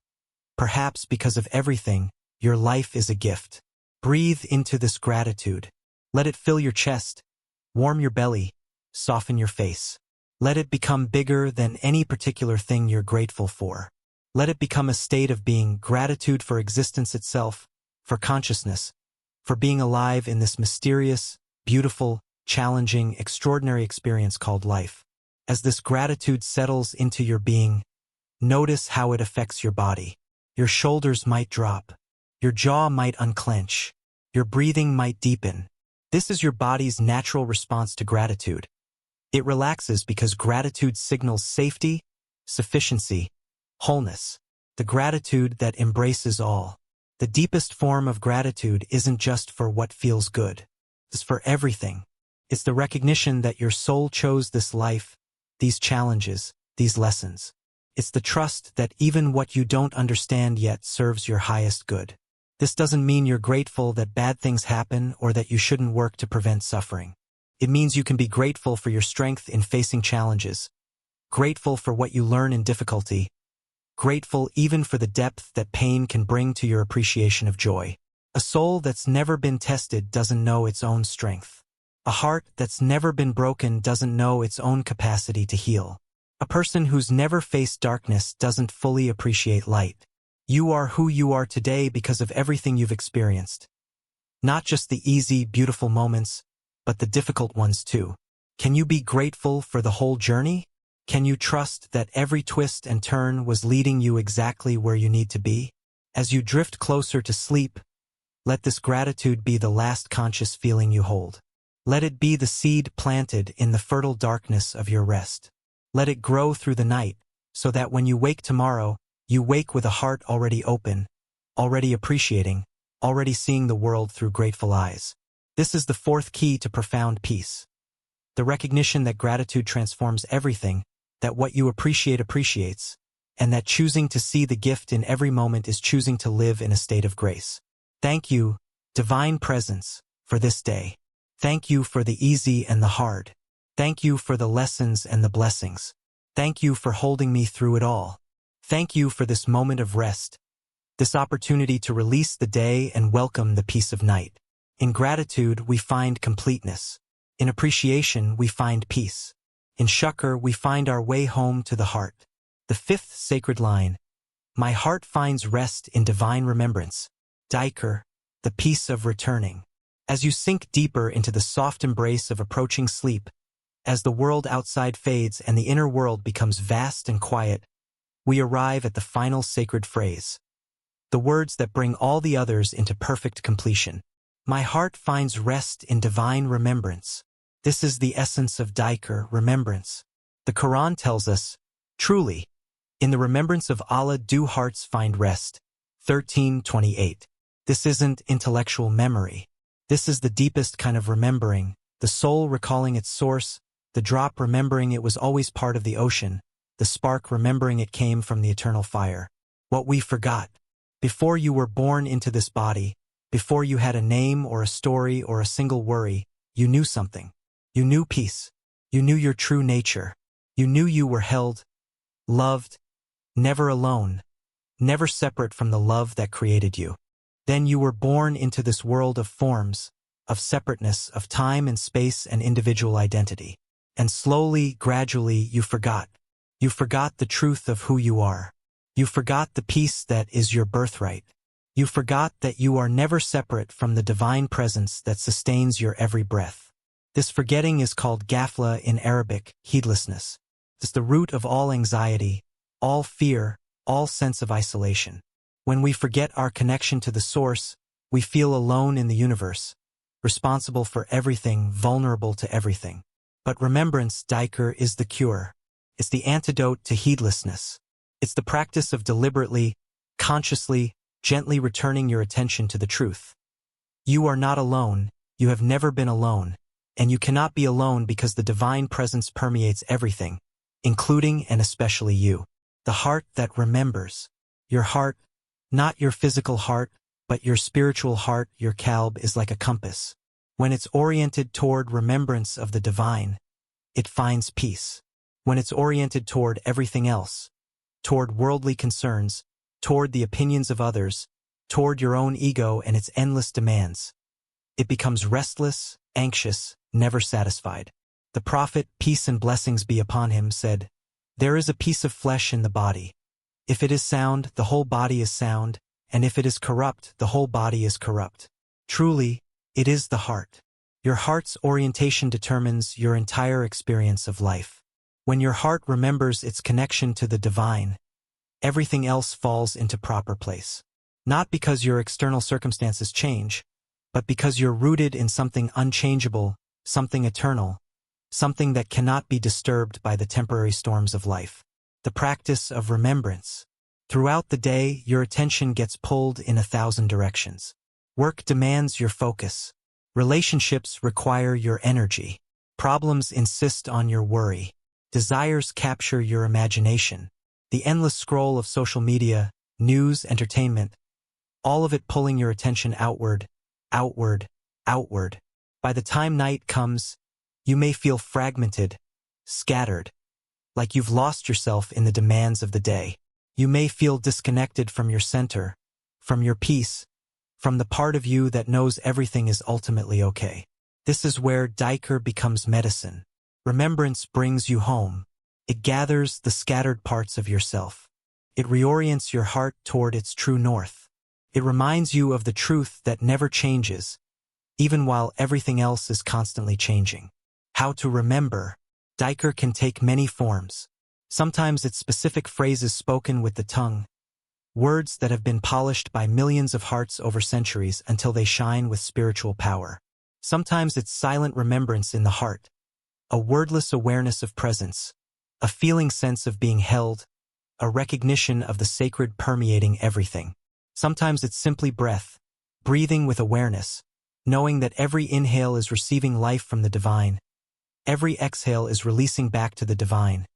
Speaker 1: perhaps because of everything, your life is a gift. Breathe into this gratitude. Let it fill your chest, warm your belly, soften your face. Let it become bigger than any particular thing you're grateful for. Let it become a state of being, gratitude for existence itself, for consciousness, for being alive in this mysterious, beautiful, challenging, extraordinary experience called life. As this gratitude settles into your being, notice how it affects your body. Your shoulders might drop. Your jaw might unclench. Your breathing might deepen. This is your body's natural response to gratitude. It relaxes because gratitude signals safety, sufficiency, wholeness. The gratitude that embraces all. The deepest form of gratitude isn't just for what feels good. It's for everything. It's the recognition that your soul chose this life, these challenges, these lessons. It's the trust that even what you don't understand yet serves your highest good. This doesn't mean you're grateful that bad things happen or that you shouldn't work to prevent suffering. It means you can be grateful for your strength in facing challenges, grateful for what you learn in difficulty, grateful even for the depth that pain can bring to your appreciation of joy. A soul that's never been tested doesn't know its own strength. A heart that's never been broken doesn't know its own capacity to heal. A person who's never faced darkness doesn't fully appreciate light. You are who you are today because of everything you've experienced. Not just the easy, beautiful moments, but the difficult ones too. Can you be grateful for the whole journey? Can you trust that every twist and turn was leading you exactly where you need to be? As you drift closer to sleep, let this gratitude be the last conscious feeling you hold. Let it be the seed planted in the fertile darkness of your rest. Let it grow through the night, so that when you wake tomorrow, you wake with a heart already open, already appreciating, already seeing the world through grateful eyes. This is the fourth key to profound peace. The recognition that gratitude transforms everything, that what you appreciate appreciates, and that choosing to see the gift in every moment is choosing to live in a state of grace. Thank you, Divine Presence, for this day. Thank you for the easy and the hard. Thank you for the lessons and the blessings. Thank you for holding me through it all. Thank you for this moment of rest, this opportunity to release the day and welcome the peace of night. In gratitude, we find completeness. In appreciation, we find peace. In Shukr, we find our way home to the heart. The fifth sacred line, my heart finds rest in divine remembrance. Dhikr, the peace of returning. As you sink deeper into the soft embrace of approaching sleep, as the world outside fades and the inner world becomes vast and quiet, we arrive at the final sacred phrase. The words that bring all the others into perfect completion. My heart finds rest in divine remembrance. This is the essence of Dhikr, remembrance. The Quran tells us, truly, in the remembrance of Allah do hearts find rest. 13:28. This isn't intellectual memory. This is the deepest kind of remembering, the soul recalling its source, the drop remembering it was always part of the ocean, the spark remembering it came from the eternal fire. What we forgot. Before you were born into this body, before you had a name or a story or a single worry, you knew something. You knew peace. You knew your true nature. You knew you were held, loved, never alone, never separate from the love that created you. Then you were born into this world of forms, of separateness, of time and space and individual identity. And slowly, gradually, you forgot. You forgot the truth of who you are. You forgot the peace that is your birthright. You forgot that you are never separate from the divine presence that sustains your every breath. This forgetting is called ghafla in Arabic, heedlessness. It's the root of all anxiety, all fear, all sense of isolation. When we forget our connection to the source, we feel alone in the universe, responsible for everything, vulnerable to everything. But remembrance, Dhikr, is the cure. It's the antidote to heedlessness. It's the practice of deliberately, consciously, gently returning your attention to the truth. You are not alone, you have never been alone, and you cannot be alone because the divine presence permeates everything, including and especially you. The heart that remembers. Your heart, not your physical heart, but your spiritual heart, your kalb, is like a compass. When it's oriented toward remembrance of the divine, it finds peace. When it's oriented toward everything else, toward worldly concerns, toward the opinions of others, toward your own ego and its endless demands, it becomes restless, anxious, never satisfied. The Prophet, peace and blessings be upon him, said, "There is a piece of flesh in the body. If it is sound, the whole body is sound, and if it is corrupt, the whole body is corrupt. Truly, it is the heart. Your heart's orientation determines your entire experience of life. When your heart remembers its connection to the divine, everything else falls into proper place. Not because your external circumstances change, but because you're rooted in something unchangeable, something eternal, something that cannot be disturbed by the temporary storms of life." The practice of remembrance. Throughout the day, your attention gets pulled in 1,000 directions. Work demands your focus. Relationships require your energy. Problems insist on your worry. Desires capture your imagination. The endless scroll of social media, news, entertainment, all of it pulling your attention outward, outward, outward. By the time night comes, you may feel fragmented, scattered, like you've lost yourself in the demands of the day. You may feel disconnected from your center, from your peace, from the part of you that knows everything is ultimately okay. This is where Dhikr becomes medicine. Remembrance brings you home. It gathers the scattered parts of yourself. It reorients your heart toward its true north. It reminds you of the truth that never changes, even while everything else is constantly changing. How to remember. Dhikr can take many forms. Sometimes it's specific phrases spoken with the tongue, words that have been polished by millions of hearts over centuries until they shine with spiritual power. Sometimes it's silent remembrance in the heart, a wordless awareness of presence, a feeling sense of being held, a recognition of the sacred permeating everything. Sometimes it's simply breath, breathing with awareness, knowing that every inhale is receiving life from the divine, every exhale is releasing back to the divine.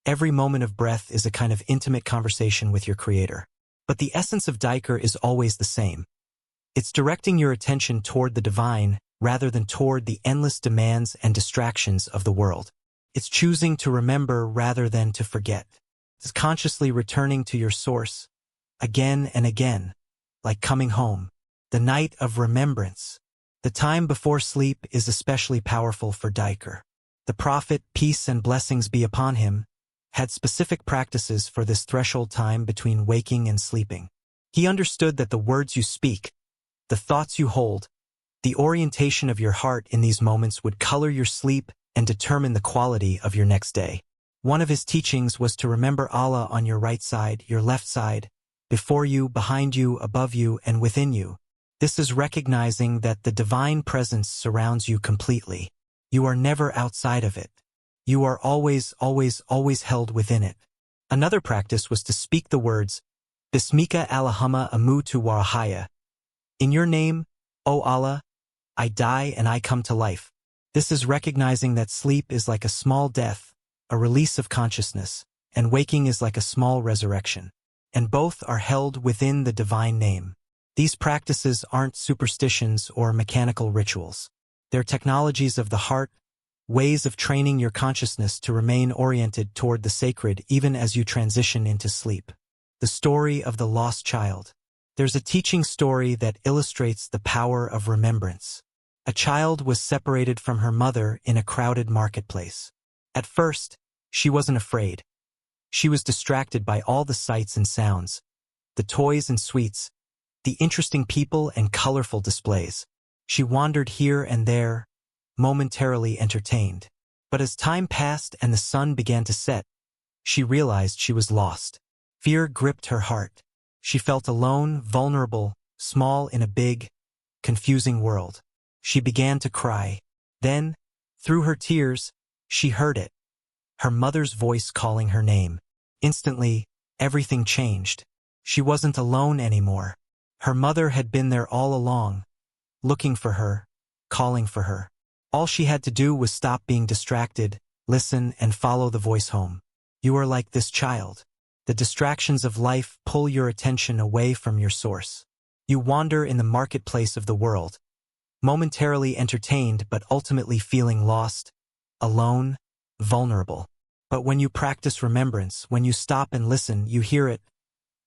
Speaker 1: Every moment of breath is a kind of intimate conversation with your Creator. But the essence of Dhikr is always the same. It's directing your attention toward the divine rather than toward the endless demands and distractions of the world. It's choosing to remember rather than to forget. It's consciously returning to your source, again and again, like coming home. The night of remembrance. The time before sleep is especially powerful for Dhikr. The Prophet, peace and blessings be upon him, had specific practices for this threshold time between waking and sleeping. He understood that the words you speak, the thoughts you hold, the orientation of your heart in these moments would color your sleep and determine the quality of your next day. One of his teachings was to remember Allah on your right side, your left side, before you, behind you, above you, and within you. This is recognizing that the divine presence surrounds you completely. You are never outside of it. You are always, always, always held within it. Another practice was to speak the words, Bismika Allahumma amutu wa ahya. In your name, O Allah, I die and I come to life. This is recognizing that sleep is like a small death, a release of consciousness, and waking is like a small resurrection. And both are held within the divine name. These practices aren't superstitions or mechanical rituals. They're technologies of the heart, ways of training your consciousness to remain oriented toward the sacred even as you transition into sleep. The story of the lost child. There's a teaching story that illustrates the power of remembrance. A child was separated from her mother in a crowded marketplace. At first, she wasn't afraid. She was distracted by all the sights and sounds, the toys and sweets, the interesting people and colorful displays. She wandered here and there, momentarily entertained. But as time passed and the sun began to set, she realized she was lost. Fear gripped her heart. She felt alone, vulnerable, small in a big, confusing world. She began to cry. Then, through her tears, she heard it. Her mother's voice calling her name. Instantly, everything changed. She wasn't alone anymore. Her mother had been there all along, looking for her, calling for her. All she had to do was stop being distracted, listen, and follow the voice home. You are like this child. The distractions of life pull your attention away from your source. You wander in the marketplace of the world, momentarily entertained but ultimately feeling lost, alone, vulnerable. But when you practice remembrance, when you stop and listen, you hear it,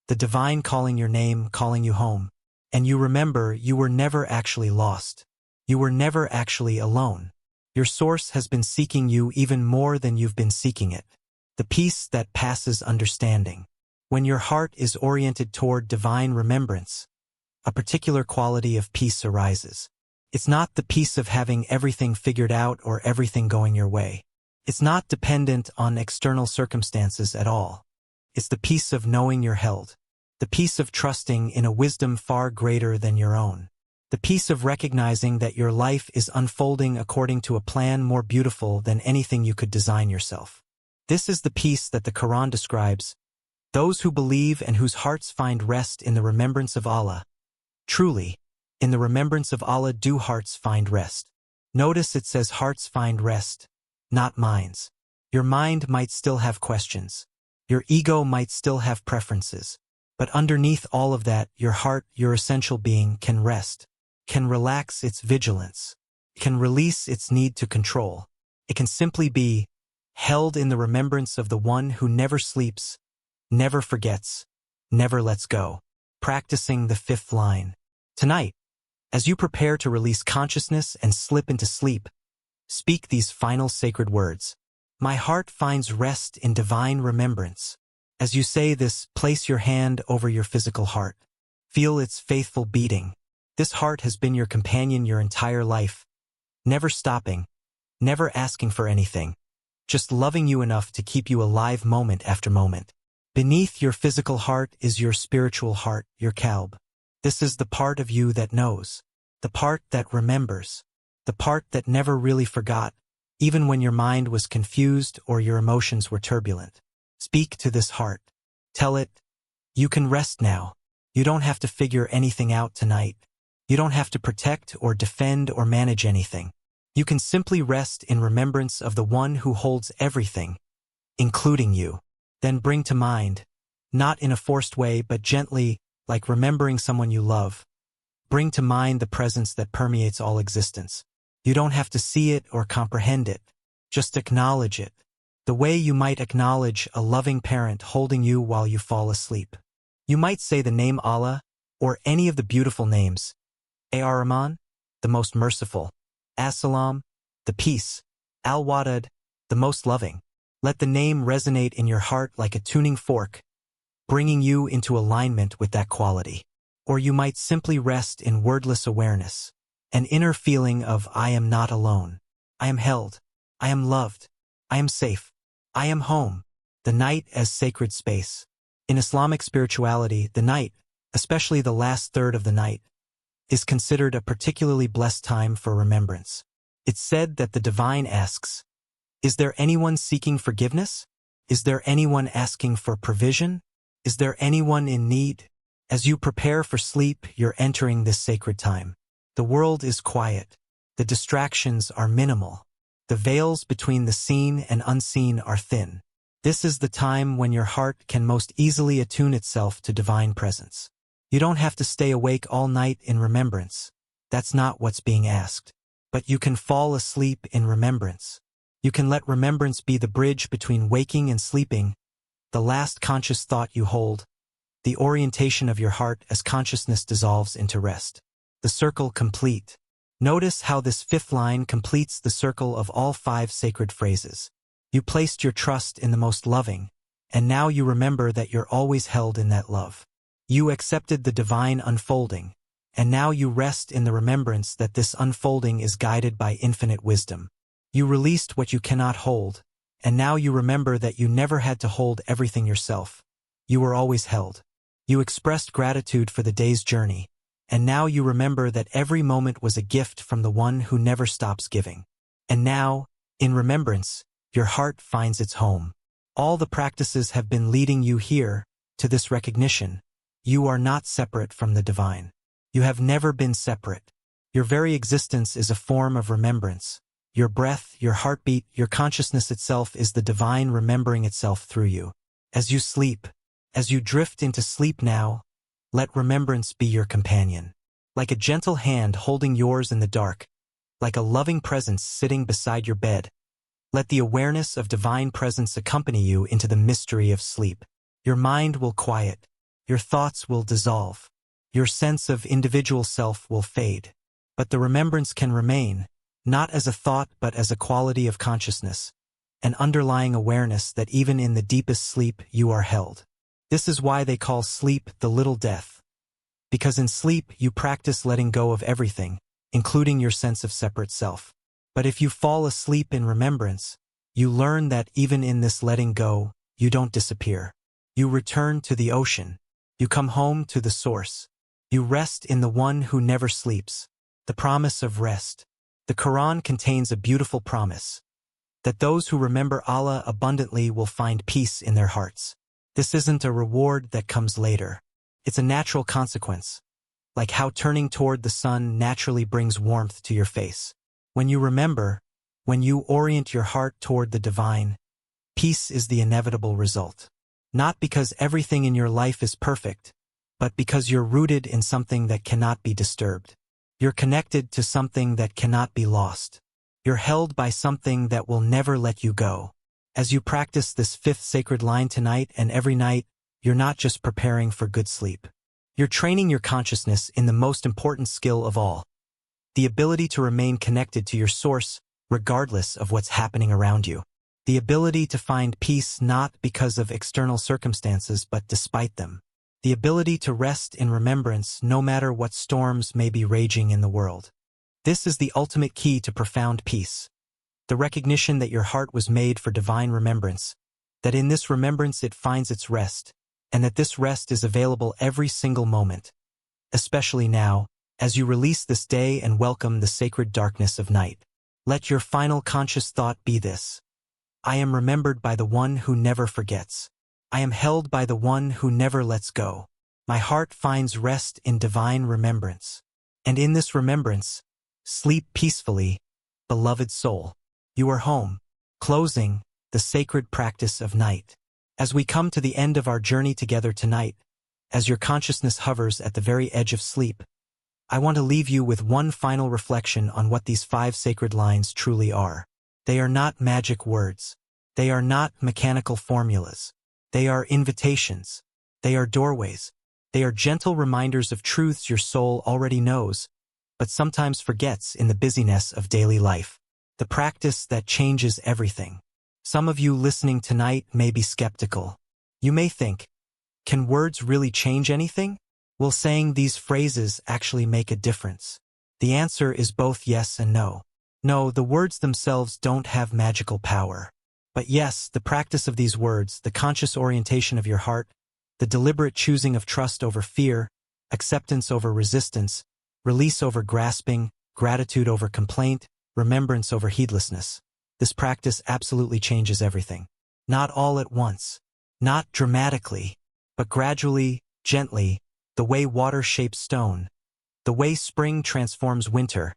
Speaker 1: the divine calling your name, calling you home. And you remember you were never actually lost. You were never actually alone. Your source has been seeking you even more than you've been seeking it. The peace that passes understanding. When your heart is oriented toward divine remembrance, a particular quality of peace arises. It's not the peace of having everything figured out or everything going your way. It's not dependent on external circumstances at all. It's the peace of knowing you're held. The peace of trusting in a wisdom far greater than your own. The peace of recognizing that your life is unfolding according to a plan more beautiful than anything you could design yourself. This is the peace that the Quran describes, those who believe and whose hearts find rest in the remembrance of Allah. Truly, in the remembrance of Allah do hearts find rest. Notice it says hearts find rest, not minds. Your mind might still have questions. Your ego might still have preferences. But underneath all of that, your heart, your essential being, can rest, can relax its vigilance, can release its need to control. It can simply be held in the remembrance of the one who never sleeps, never forgets, never lets go. Practicing the fifth line. Tonight, as you prepare to release consciousness and slip into sleep, speak these final sacred words. My heart finds rest in divine remembrance. As you say this, place your hand over your physical heart. Feel its faithful beating. This heart has been your companion your entire life, never stopping, never asking for anything, just loving you enough to keep you alive moment after moment. Beneath your physical heart is your spiritual heart, your kalb. This is the part of you that knows, the part that remembers, the part that never really forgot, even when your mind was confused or your emotions were turbulent. Speak to this heart. Tell it, you can rest now. You don't have to figure anything out tonight. You don't have to protect or defend or manage anything. You can simply rest in remembrance of the one who holds everything, including you. Then bring to mind, not in a forced way but gently, like remembering someone you love. Bring to mind the presence that permeates all existence. You don't have to see it or comprehend it. Just acknowledge it. The way you might acknowledge a loving parent holding you while you fall asleep. You might say the name Allah, or any of the beautiful names. Ar-Rahman, the most merciful. As-Salam, the peace. Al-Wadud, the most loving. Let the name resonate in your heart like a tuning fork, bringing you into alignment with that quality. Or you might simply rest in wordless awareness, an inner feeling of I am not alone. I am held. I am loved. I am safe. I am home. The night as sacred space. In Islamic spirituality, the night, especially the last third of the night, is considered a particularly blessed time for remembrance. It's said that the divine asks, is there anyone seeking forgiveness? Is there anyone asking for provision? Is there anyone in need? As you prepare for sleep, you're entering this sacred time. The world is quiet. The distractions are minimal. The veils between the seen and unseen are thin. This is the time when your heart can most easily attune itself to divine presence. You don't have to stay awake all night in remembrance. That's not what's being asked. But you can fall asleep in remembrance. You can let remembrance be the bridge between waking and sleeping, the last conscious thought you hold, the orientation of your heart as consciousness dissolves into rest. The circle complete. Notice how this fifth line completes the circle of all 5 sacred phrases. You placed your trust in the most loving, and now you remember that you're always held in that love. You accepted the divine unfolding, and now you rest in the remembrance that this unfolding is guided by infinite wisdom. You released what you cannot hold, and now you remember that you never had to hold everything yourself. You were always held. You expressed gratitude for the day's journey, and now you remember that every moment was a gift from the one who never stops giving. And now, in remembrance, your heart finds its home. All the practices have been leading you here, to this recognition. You are not separate from the divine. You have never been separate. Your very existence is a form of remembrance. Your breath, your heartbeat, your consciousness itself is the divine remembering itself through you. As you sleep, as you drift into sleep now, let remembrance be your companion. Like a gentle hand holding yours in the dark, like a loving presence sitting beside your bed, let the awareness of divine presence accompany you into the mystery of sleep. Your mind will quiet. Your thoughts will dissolve. Your sense of individual self will fade. But the remembrance can remain, not as a thought but as a quality of consciousness, an underlying awareness that even in the deepest sleep you are held. This is why they call sleep the little death. Because in sleep you practice letting go of everything, including your sense of separate self. But if you fall asleep in remembrance, you learn that even in this letting go, you don't disappear. You return to the ocean. You come home to the source. You rest in the one who never sleeps. The promise of rest. The Quran contains a beautiful promise, that those who remember Allah abundantly will find peace in their hearts. This isn't a reward that comes later. It's a natural consequence, like how turning toward the sun naturally brings warmth to your face. When you remember, when you orient your heart toward the divine, peace is the inevitable result. Not because everything in your life is perfect, but because you're rooted in something that cannot be disturbed. You're connected to something that cannot be lost. You're held by something that will never let you go. As you practice this fifth sacred line tonight and every night, you're not just preparing for good sleep. You're training your consciousness in the most important skill of all, the ability to remain connected to your source regardless of what's happening around you. The ability to find peace not because of external circumstances but despite them. The ability to rest in remembrance no matter what storms may be raging in the world. This is the ultimate key to profound peace. The recognition that your heart was made for divine remembrance, that in this remembrance it finds its rest, and that this rest is available every single moment, especially now, as you release this day and welcome the sacred darkness of night. Let your final conscious thought be this: I am remembered by the one who never forgets. I am held by the one who never lets go. My heart finds rest in divine remembrance. And in this remembrance, sleep peacefully, beloved soul. You are home. Closing the sacred practice of night. As we come to the end of our journey together tonight, as your consciousness hovers at the very edge of sleep, I want to leave you with one final reflection on what these 5 sacred lines truly are. They are not magic words. They are not mechanical formulas. They are invitations. They are doorways. They are gentle reminders of truths your soul already knows, but sometimes forgets in the busyness of daily life. The practice that changes everything. Some of you listening tonight may be skeptical. You may think, can words really change anything? Will saying these phrases actually make a difference? The answer is both yes and no. No, the words themselves don't have magical power. But yes, the practice of these words, the conscious orientation of your heart, the deliberate choosing of trust over fear, acceptance over resistance, release over grasping, gratitude over complaint, remembrance over heedlessness. This practice absolutely changes everything. Not all at once, not dramatically, but gradually, gently, the way water shapes stone, the way spring transforms winter,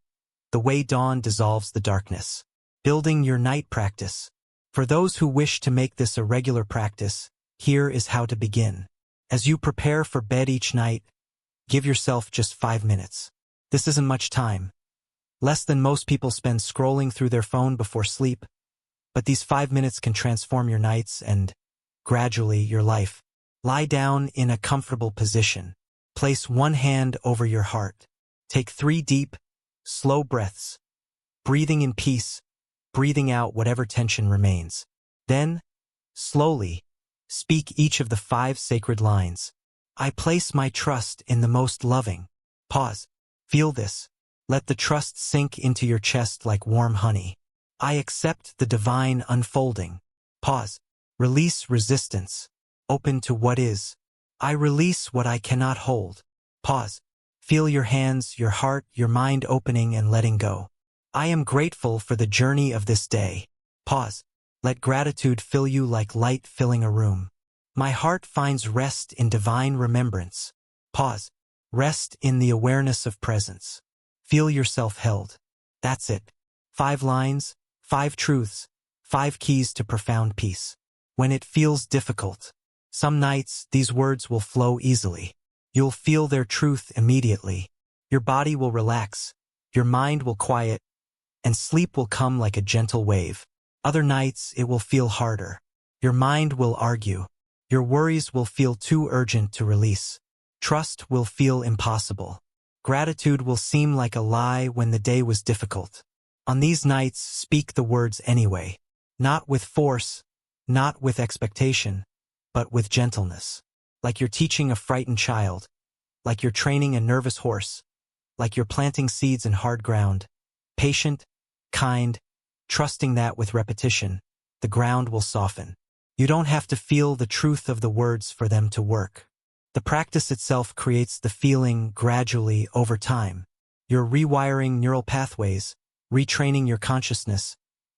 Speaker 1: the way dawn dissolves the darkness. Building your night practice. For those who wish to make this a regular practice, here is how to begin. As you prepare for bed each night, give yourself just 5 minutes. This isn't much time. Less than most people spend scrolling through their phone before sleep, but these 5 minutes can transform your nights and, gradually, your life. Lie down in a comfortable position. Place one hand over your heart. Take 3 deep, slow breaths, breathing in peace, breathing out whatever tension remains. Then, slowly, speak each of the 5 sacred lines. I place my trust in the most loving. Pause. Feel this. Let the trust sink into your chest like warm honey. I accept the divine unfolding. Pause. Release resistance. Open to what is. I release what I cannot hold. Pause. Feel your hands, your heart, your mind opening and letting go. I am grateful for the journey of this day. Pause. Let gratitude fill you like light filling a room. My heart finds rest in divine remembrance. Pause. Rest in the awareness of presence. Feel yourself held. That's it. 5 lines, 5 truths, 5 keys to profound peace. When it feels difficult, some nights these words will flow easily. You'll feel their truth immediately. Your body will relax, your mind will quiet, and sleep will come like a gentle wave. Other nights it will feel harder. Your mind will argue. Your worries will feel too urgent to release. Trust will feel impossible. Gratitude will seem like a lie when the day was difficult. On these nights, speak the words anyway. Not with force, not with expectation, but with gentleness. Like you're teaching a frightened child, like you're training a nervous horse, like you're planting seeds in hard ground. Patient, kind, trusting that with repetition, the ground will soften. You don't have to feel the truth of the words for them to work. The practice itself creates the feeling gradually over time. You're rewiring neural pathways, retraining your consciousness,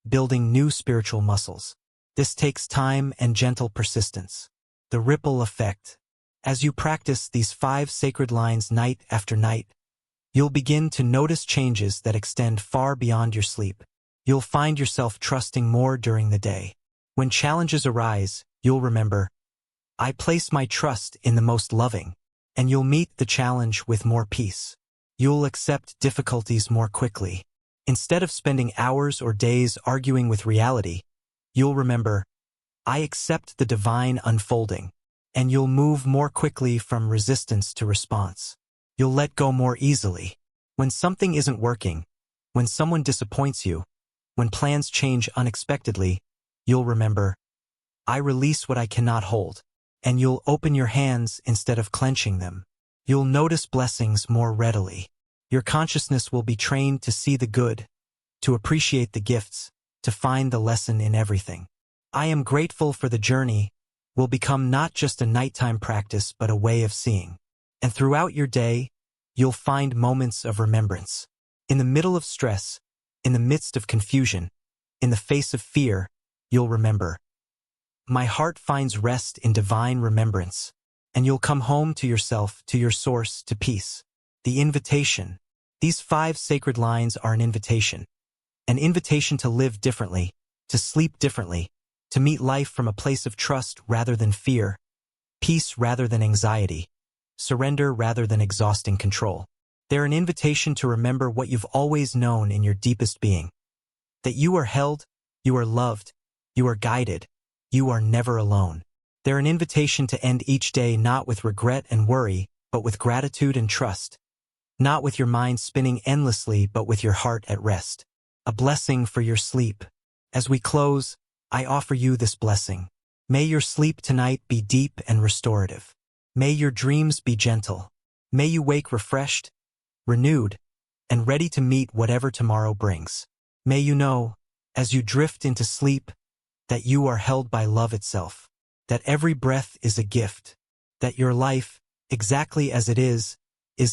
Speaker 1: building new spiritual muscles. This takes time and gentle persistence. The ripple effect. As you practice these 5 sacred lines night after night, you'll begin to notice changes that extend far beyond your sleep. You'll find yourself trusting more during the day. When challenges arise, you'll remember, I place my trust in the most loving, and you'll meet the challenge with more peace. You'll accept difficulties more quickly. Instead of spending hours or days arguing with reality, you'll remember, I accept the divine unfolding, and you'll move more quickly from resistance to response. You'll let go more easily. When something isn't working, when someone disappoints you, when plans change unexpectedly, you'll remember, I release what I cannot hold, and you'll open your hands instead of clenching them. You'll notice blessings more readily. Your consciousness will be trained to see the good, to appreciate the gifts, to find the lesson in everything. I am grateful for the journey will become not just a nighttime practice but a way of seeing. And throughout your day, you'll find moments of remembrance. In the middle of stress, in the midst of confusion, in the face of fear, you'll remember, my heart finds rest in divine remembrance, and you'll come home to yourself, to your source, to peace. The invitation. These 5 sacred lines are an invitation to live differently, to sleep differently, to meet life from a place of trust rather than fear, peace rather than anxiety, surrender rather than exhausting control. They're an invitation to remember what you've always known in your deepest being, that you are held, you are loved, you are guided, you are never alone. They're an invitation to end each day not with regret and worry, but with gratitude and trust, not with your mind spinning endlessly, but with your heart at rest. A blessing for your sleep. As we close, I offer you this blessing. May your sleep tonight be deep and restorative. May your dreams be gentle. May you wake refreshed, renewed, and ready to meet whatever tomorrow brings. May you know, as you drift into sleep, that you are held by love itself, that every breath is a gift, that your life, exactly as it is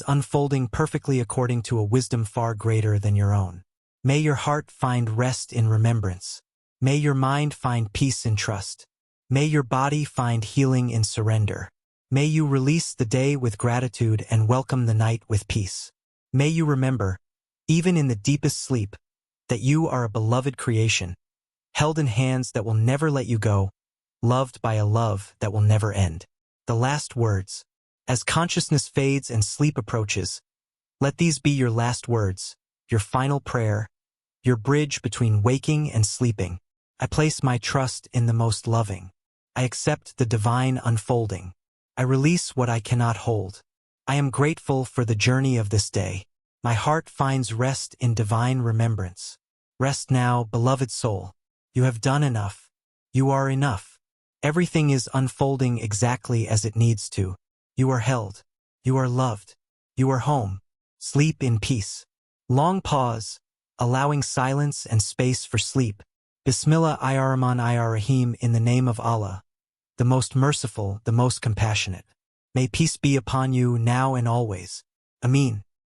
Speaker 1: unfolding perfectly according to a wisdom far greater than your own. May your heart find rest in remembrance. May your mind find peace in trust. May your body find healing in surrender. May you release the day with gratitude and welcome the night with peace. May you remember, even in the deepest sleep, that you are a beloved creation, held in hands that will never let you go, loved by a love that will never end. The last words. As consciousness fades and sleep approaches, let these be your last words, your final prayer, your bridge between waking and sleeping. I place my trust in the most loving. I accept the divine unfolding. I release what I cannot hold. I am grateful for the journey of this day. My heart finds rest in divine remembrance. Rest now, beloved soul. You have done enough. You are enough. Everything is unfolding exactly as it needs to. You are held. You are loved. You are home. Sleep in peace. Long pause, allowing silence and space for sleep. Bismillah ir-Rahman ir-Rahim, in the name of Allah, the most merciful, the most compassionate. May peace be upon you now and always. Ameen.